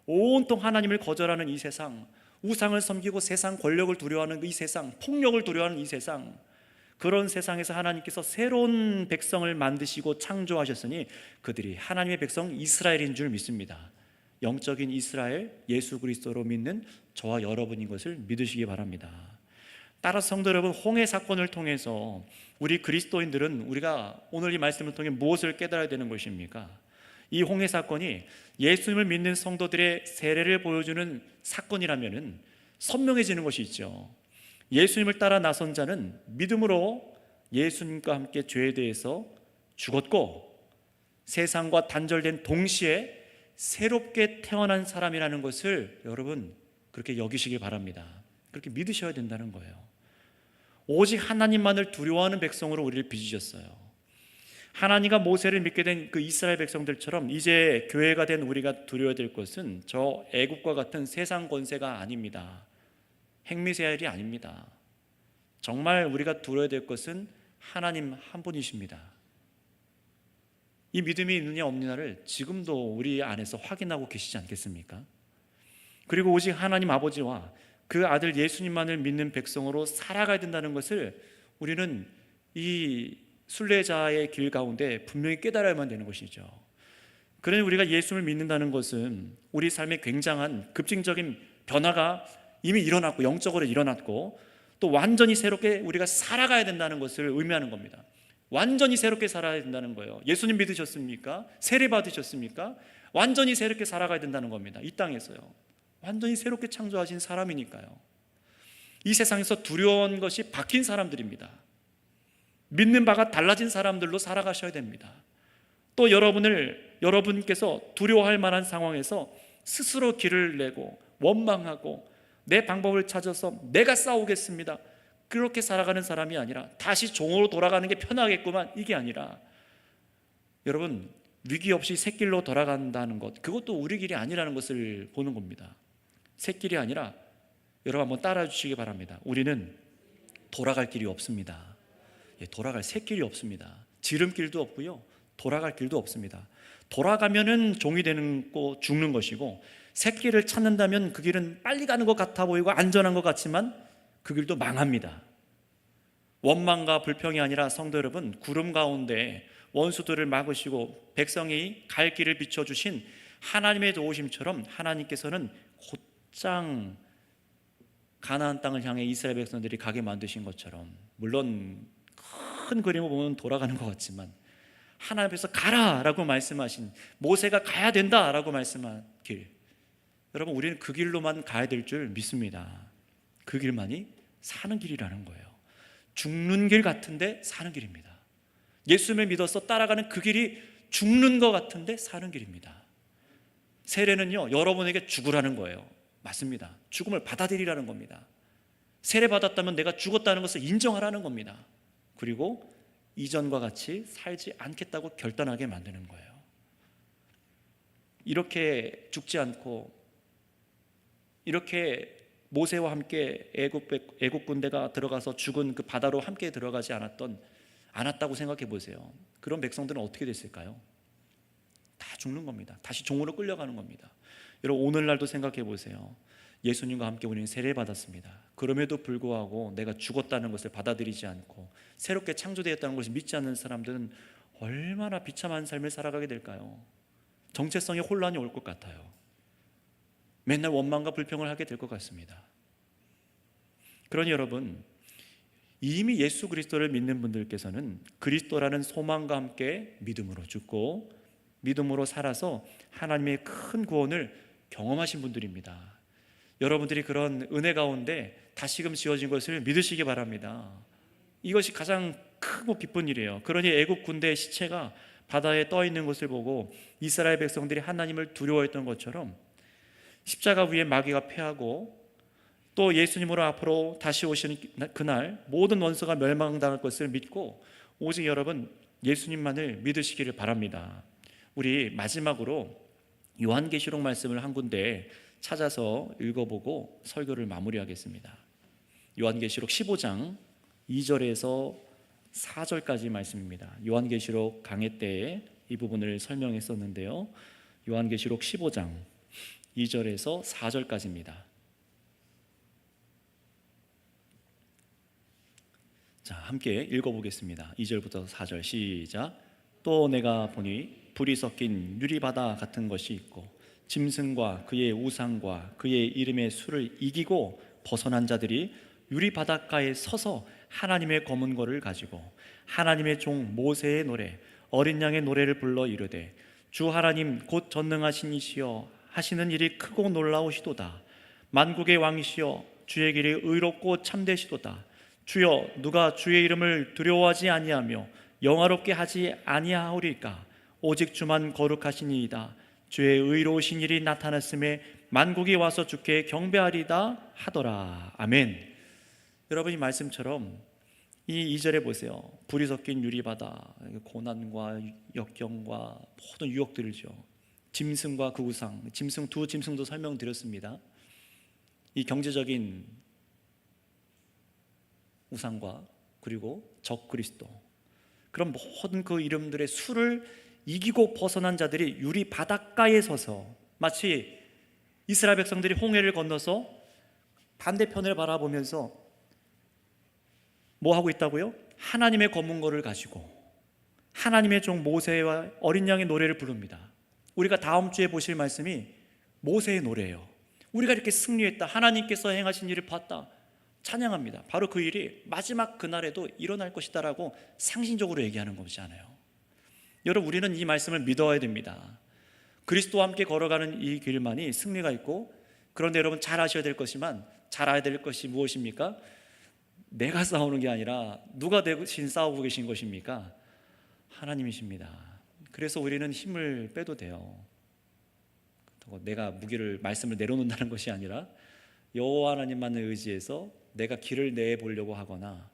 온통 하나님을 거절하는 이 세상, 우상을 섬기고 세상 권력을 두려워하는 이 세상, 폭력을 두려워하는 이 세상, 그런 세상에서 하나님께서 새로운 백성을 만드시고 창조하셨으니 그들이 하나님의 백성 이스라엘인 줄 믿습니다. 영적인 이스라엘, 예수 그리스도로 믿는 저와 여러분인 것을 믿으시기 바랍니다. 따라서 성도 여러분, 홍해 사건을 통해서 우리 그리스도인들은 우리가 오늘 이 말씀을 통해 무엇을 깨달아야 되는 것입니까? 이 홍해 사건이 예수님을 믿는 성도들의 세례를 보여주는 사건이라면 선명해지는 것이 있죠. 예수님을 따라 나선 자는 믿음으로 예수님과 함께 죄에 대해서 죽었고 세상과 단절된 동시에 새롭게 태어난 사람이라는 것을 여러분 그렇게 여기시길 바랍니다. 그렇게 믿으셔야 된다는 거예요. 오직 하나님만을 두려워하는 백성으로 우리를 빚으셨어요. 하나님과 모세를 믿게 된 그 이스라엘 백성들처럼 이제 교회가 된 우리가 두려워야 될 것은 저 애국과 같은 세상 권세가 아닙니다. 핵미사일이 아닙니다. 정말 우리가 두려워야 될 것은 하나님 한 분이십니다. 이 믿음이 있느냐 없느냐를 지금도 우리 안에서 확인하고 계시지 않겠습니까? 그리고 오직 하나님 아버지와 그 아들 예수님만을 믿는 백성으로 살아가야 된다는 것을 우리는 이 순례자의 길 가운데 분명히 깨달아야만 되는 것이죠. 그러니 우리가 예수를 믿는다는 것은 우리 삶에 굉장한 급진적인 변화가 이미 일어났고 영적으로 일어났고 또 완전히 새롭게 우리가 살아가야 된다는 것을 의미하는 겁니다. 완전히 새롭게 살아야 된다는 거예요. 예수님 믿으셨습니까? 세례 받으셨습니까? 완전히 새롭게 살아가야 된다는 겁니다. 이 땅에서요. 완전히 새롭게 창조하신 사람이니까요. 이 세상에서 두려운 것이 박힌 사람들입니다. 믿는 바가 달라진 사람들로 살아가셔야 됩니다. 또 여러분께서 두려워할 만한 상황에서 스스로 길을 내고 원망하고 내 방법을 찾아서 내가 싸우겠습니다, 그렇게 살아가는 사람이 아니라 다시 종으로 돌아가는 게 편하겠구만, 이게 아니라 여러분 위기 없이 샛길로 돌아간다는 것, 그것도 우리 길이 아니라는 것을 보는 겁니다. 샛길이 아니라 여러분 한번 따라해 주시기 바랍니다. 우리는 돌아갈 길이 없습니다. 돌아갈 샛길이 없습니다. 지름길도 없고요, 돌아갈 길도 없습니다. 돌아가면은 종이 되는 거 죽는 것이고, 샛길을 찾는다면 그 길은 빨리 가는 것 같아 보이고 안전한 것 같지만 그 길도 망합니다. 원망과 불평이 아니라 성도 여러분, 구름 가운데 원수들을 막으시고 백성이 갈 길을 비춰주신 하나님의 도우심처럼 하나님께서는 곧장 가나안 땅을 향해 이스라엘 백성들이 가게 만드신 것처럼, 물론 큰 그림을 보면 돌아가는 것 같지만 하나님께서 가라라고 말씀하신, 모세가 가야 된다라고 말씀한 길, 여러분 우리는 그 길로만 가야 될 줄 믿습니다. 그 길만이 사는 길이라는 거예요. 죽는 길 같은데 사는 길입니다. 예수님을 믿어서 따라가는 그 길이 죽는 것 같은데 사는 길입니다. 세례는요, 여러분에게 죽으라는 거예요. 맞습니다. 죽음을 받아들이라는 겁니다. 세례 받았다면 내가 죽었다는 것을 인정하라는 겁니다. 그리고 이전과 같이 살지 않겠다고 결단하게 만드는 거예요. 이렇게 죽지 않고, 이렇게 모세와 함께 애국 군대가 들어가서 죽은 그 바다로 함께 들어가지 않았다고 생각해 보세요. 그런 백성들은 어떻게 됐을까요? 다 죽는 겁니다. 다시 종으로 끌려가는 겁니다. 여러분 오늘날도 생각해 보세요. 예수님과 함께 우리는 세례 받았습니다. 그럼에도 불구하고 내가 죽었다는 것을 받아들이지 않고 새롭게 창조되었다는 것을 믿지 않는 사람들은 얼마나 비참한 삶을 살아가게 될까요? 정체성의 혼란이 올 것 같아요. 맨날 원망과 불평을 하게 될 것 같습니다. 그러니 여러분, 이미 예수 그리스도를 믿는 분들께서는 그리스도라는 소망과 함께 믿음으로 죽고 믿음으로 살아서 하나님의 큰 구원을 경험하신 분들입니다. 여러분들이 그런 은혜 가운데 다시금 지어진 것을 믿으시기 바랍니다. 이것이 가장 크고 기쁜 일이에요. 그러니 애국 군대의 시체가 바다에 떠 있는 것을 보고 이스라엘 백성들이 하나님을 두려워했던 것처럼 십자가 위에 마귀가 패하고 또 예수님으로 앞으로 다시 오시는 그날 모든 원수가 멸망당할 것을 믿고 오직 여러분 예수님만을 믿으시기를 바랍니다. 우리 마지막으로 요한계시록 말씀을 한 군데 찾아서 읽어보고 설교를 마무리하겠습니다. 요한계시록 15장 2절에서 4절까지 말씀입니다. 요한계시록 강해 때에 이 부분을 설명했었는데요. 요한계시록 15장 2절에서 4절까지입니다. 자, 함께 읽어보겠습니다. 2절부터 4절 시작. 또 내가 보니 불이 섞인 유리바다 같은 것이 있고 짐승과 그의 우상과 그의 이름의 수를 이기고 벗어난 자들이 유리바닷가에 서서 하나님의 검은 거를 가지고 하나님의 종 모세의 노래 어린 양의 노래를 불러 이르되 주 하나님 곧 전능하신 이시여 하시는 일이 크고 놀라우시도다. 만국의 왕이시여 주의 길이 의롭고 참되시도다. 주여 누가 주의 이름을 두려워하지 아니하며 영화롭게 하지 아니하오리까? 오직 주만 거룩하시니이다. 주의 의로우신 일이 나타났음에 만국이 와서 주께 경배하리다 하더라. 아멘. 여러분, 이 말씀처럼 이 2절에 보세요. 불이 섞인 유리바다, 고난과 역경과 모든 유혹들이죠. 짐승과 그 우상, 두 짐승도 설명드렸습니다. 이 경제적인 우상과 그리고 적 그리스도, 그런 모든 그 이름들의 수를 이기고 벗어난 자들이 유리 바닷가에 서서 마치 이스라엘 백성들이 홍해를 건너서 반대편을 바라보면서 뭐 하고 있다고요? 하나님의 검은고를 가지고 하나님의 종 모세와 어린 양의 노래를 부릅니다. 우리가 다음 주에 보실 말씀이 모세의 노래예요. 우리가 이렇게 승리했다, 하나님께서 행하신 일을 봤다, 찬양합니다. 바로 그 일이 마지막 그날에도 일어날 것이다라고 상징적으로 얘기하는 것이잖아요. 여러분, 우리는 이 말씀을 믿어야 됩니다. 그리스도와 함께 걸어가는 이 길만이 승리가 있고, 그런데 여러분 잘 아셔야 될 것이 무엇입니까? 내가 싸우는 게 아니라 누가 대신 싸우고 계신 것입니까? 하나님이십니다. 그래서 우리는 힘을 빼도 돼요. 내가 말씀을 내려놓는다는 것이 아니라 여호와 하나님만을 의지해서 내가 길을 내보려고 하거나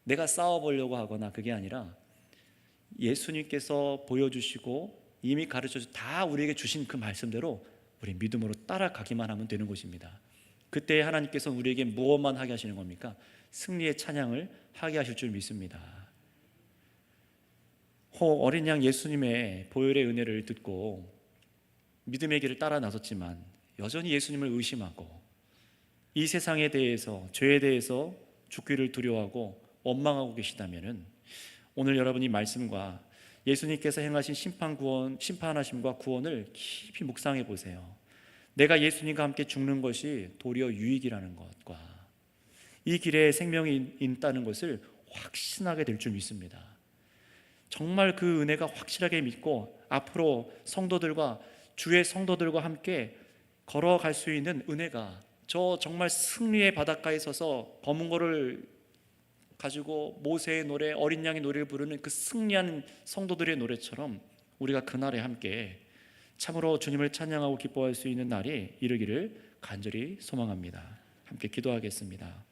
내가 싸워보려고 하거나, 그게 아니라 예수님께서 보여주시고 이미 가르쳐주신 다 우리에게 주신 그 말씀대로 우리 믿음으로 따라가기만 하면 되는 것입니다. 그때 하나님께서 우리에게 무엇만 하게 하시는 겁니까? 승리의 찬양을 하게 하실 줄 믿습니다. 어린 양 예수님의 보혈의 은혜를 듣고 믿음의 길을 따라 나섰지만 여전히 예수님을 의심하고 이 세상에 대해서, 죄에 대해서 죽기를 두려워하고 원망하고 계시다면은 오늘 여러분이 말씀과 예수님께서 행하신 심판하심과 구원을 깊이 묵상해 보세요. 내가 예수님과 함께 죽는 것이 도리어 유익이라는 것과 이 길에 생명이 있다는 것을 확신하게 될 줄 믿습니다. 정말 그 은혜가 확실하게 믿고 앞으로 주의 성도들과 함께 걸어갈 수 있는 은혜가, 저 정말 승리의 바닷가에 서서 검은고를 가지고 모세의 노래, 어린 양의 노래를 부르는 그 승리하는 성도들의 노래처럼 우리가 그날에 함께 참으로 주님을 찬양하고 기뻐할 수 있는 날이 이르기를 간절히 소망합니다. 함께 기도하겠습니다.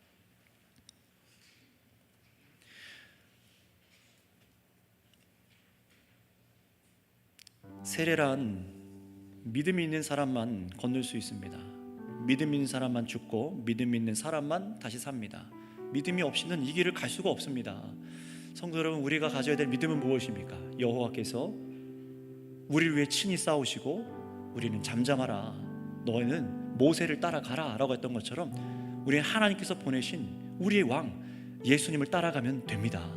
세례란 믿음이 있는 사람만 건널 수 있습니다. 믿음 있는 사람만 죽고 믿음 있는 사람만 다시 삽니다. 믿음이 없이는 이 길을 갈 수가 없습니다. 성도 여러분, 우리가 가져야 될 믿음은 무엇입니까? 여호와께서 우리를 위해 친히 싸우시고 우리는 잠잠하라, 너희는 모세를 따라가라 라고 했던 것처럼 우리는 하나님께서 보내신 우리의 왕 예수님을 따라가면 됩니다.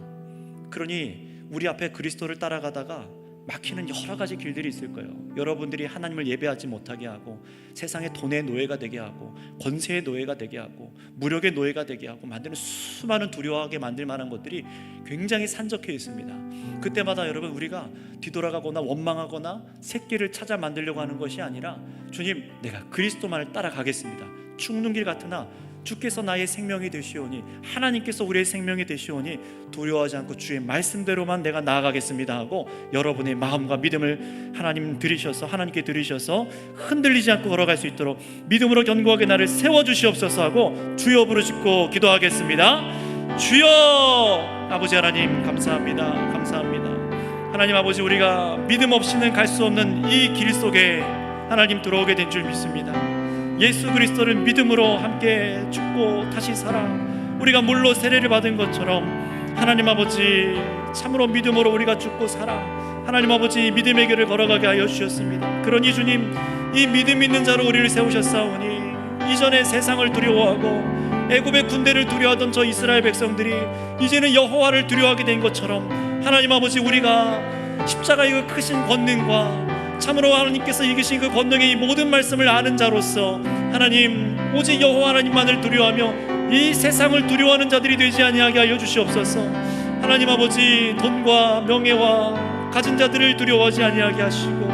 그러니 우리 앞에 그리스도를 따라가다가 막히는 여러 가지 길들이 있을 거예요. 여러분들이 하나님을 예배하지 못하게 하고 세상의 돈의 노예가 되게 하고 권세의 노예가 되게 하고 무력의 노예가 되게 하고 만드는 수많은 두려워하게 만들 만한 것들이 굉장히 산적해 있습니다. 그때마다 여러분, 우리가 뒤돌아가거나 원망하거나 새끼를 찾아 만들려고 하는 것이 아니라, 주님, 내가 그리스도만을 따라가겠습니다. 죽는 길 같으나 주께서 나의 생명이 되시오니, 하나님께서 우리의 생명이 되시오니 두려워하지 않고 주의 말씀대로만 내가 나아가겠습니다 하고 여러분의 마음과 믿음을 하나님께 들으셔서 흔들리지 않고 걸어갈 수 있도록 믿음으로 견고하게 나를 세워주시옵소서 하고 주여 부르짖고 기도하겠습니다. 주여! 아버지 하나님, 감사합니다. 하나님 아버지, 우리가 믿음 없이는 갈 수 없는 이 길 속에 하나님 들어오게 된 줄 믿습니다. 예수 그리스도를 믿음으로 함께 죽고 다시 살아 우리가 물로 세례를 받은 것처럼 하나님 아버지, 참으로 믿음으로 우리가 죽고 살아 하나님 아버지 믿음의 길을 걸어가게 하여 주셨습니다. 그러니 주님, 이 믿음 있는 자로 우리를 세우셨사오니 이전에 세상을 두려워하고 애굽의 군대를 두려워하던 저 이스라엘 백성들이 이제는 여호와를 두려워하게 된 것처럼 하나님 아버지, 우리가 십자가의 그 크신 권능과 참으로 하나님께서 이기신 그 권능의 이 모든 말씀을 아는 자로서 하나님, 오직 여호와 하나님만을 두려워하며 이 세상을 두려워하는 자들이 되지 아니하게 하여 주시옵소서. 하나님 아버지, 돈과 명예와 가진 자들을 두려워하지 아니하게 하시고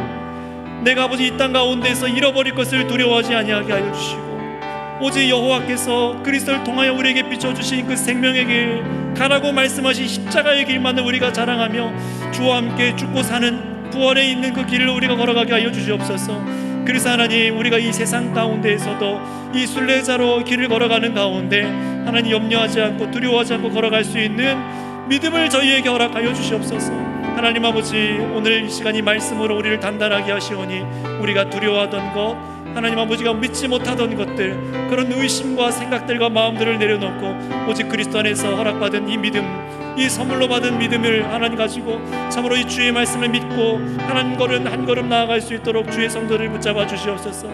내가 아버지 이 땅 가운데서 잃어버릴 것을 두려워하지 아니하게 하여 주시고 오직 여호와께서 그리스도를 통하여 우리에게 비춰주신 그 생명의 길, 가라고 말씀하신 십자가의 길만을 우리가 자랑하며 주와 함께 죽고 사는 부활에 있는 그 길을 우리가 걸어가게 하여 주시옵소서. 그래서 하나님, 우리가 이 세상 가운데에서도 이 순례자로 길을 걸어가는 가운데 하나님 염려하지 않고 두려워하지 않고 걸어갈 수 있는 믿음을 저희에게 허락하여 주시옵소서. 하나님 아버지, 오늘 이 시간이 말씀으로 우리를 단단하게 하시오니 우리가 두려워하던 것, 하나님 아버지가 믿지 못하던 것들, 그런 의심과 생각들과 마음들을 내려놓고 오직 그리스도 안에서 허락받은 이 믿음, 이 선물로 받은 믿음을 하나님 가지고 참으로 이 주의 말씀을 믿고 한 걸음 한 걸음 나아갈 수 있도록 주의 성도를 붙잡아 주시옵소서.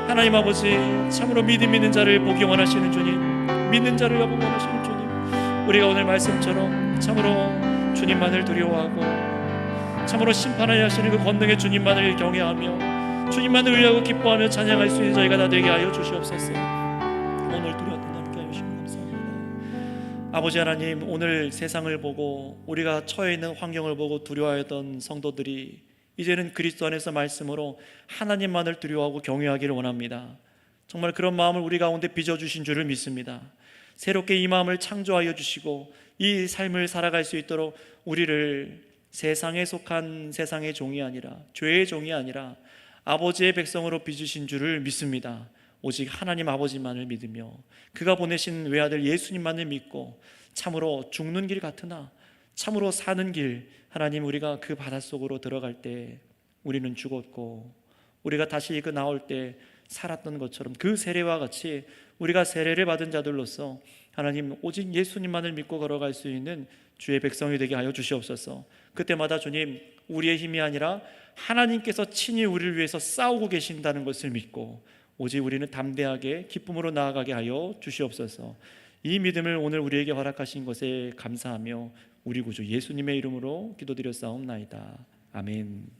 하나님 아버지, 참으로 믿음 있는 자를 보기 원하시는 주님, 믿는 자를 보기 원하시는 주님, 우리가 오늘 말씀처럼 참으로 주님만을 두려워하고 참으로 심판하여 하시는 그 권능의 주님만을 경외하며 주님만을 의뢰하고 기뻐하며 찬양할 수 있는 저희가 다 되게 하여 주시옵소서. 오늘 두려웠던 함께 하시고 감사합니다. 아버지 하나님, 오늘 세상을 보고 우리가 처해 있는 환경을 보고 두려워하던 성도들이 이제는 그리스도 안에서 말씀으로 하나님만을 두려워하고 경외하기를 원합니다. 정말 그런 마음을 우리 가운데 빚어주신 줄을 믿습니다. 새롭게 이 마음을 창조하여 주시고 이 삶을 살아갈 수 있도록 우리를 세상에 속한 세상의 종이 아니라, 죄의 종이 아니라 아버지의 백성으로 빚으신 줄을 믿습니다. 오직 하나님 아버지만을 믿으며 그가 보내신 외아들 예수님만을 믿고 참으로 죽는 길 같으나 참으로 사는 길, 하나님, 우리가 그 바닷속으로 들어갈 때 우리는 죽었고 우리가 다시 그 나올 때 살았던 것처럼 그 세례와 같이 우리가 세례를 받은 자들로서 하나님, 오직 예수님만을 믿고 걸어갈 수 있는 주의 백성이 되게 하여 주시옵소서. 그때마다 주님, 우리의 힘이 아니라 하나님께서 친히 우리를 위해서 싸우고 계신다는 것을 믿고 오직 우리는 담대하게 기쁨으로 나아가게 하여 주시옵소서. 이 믿음을 오늘 우리에게 허락하신 것에 감사하며 우리 구주 예수님의 이름으로 기도드렸사옵나이다. 아멘.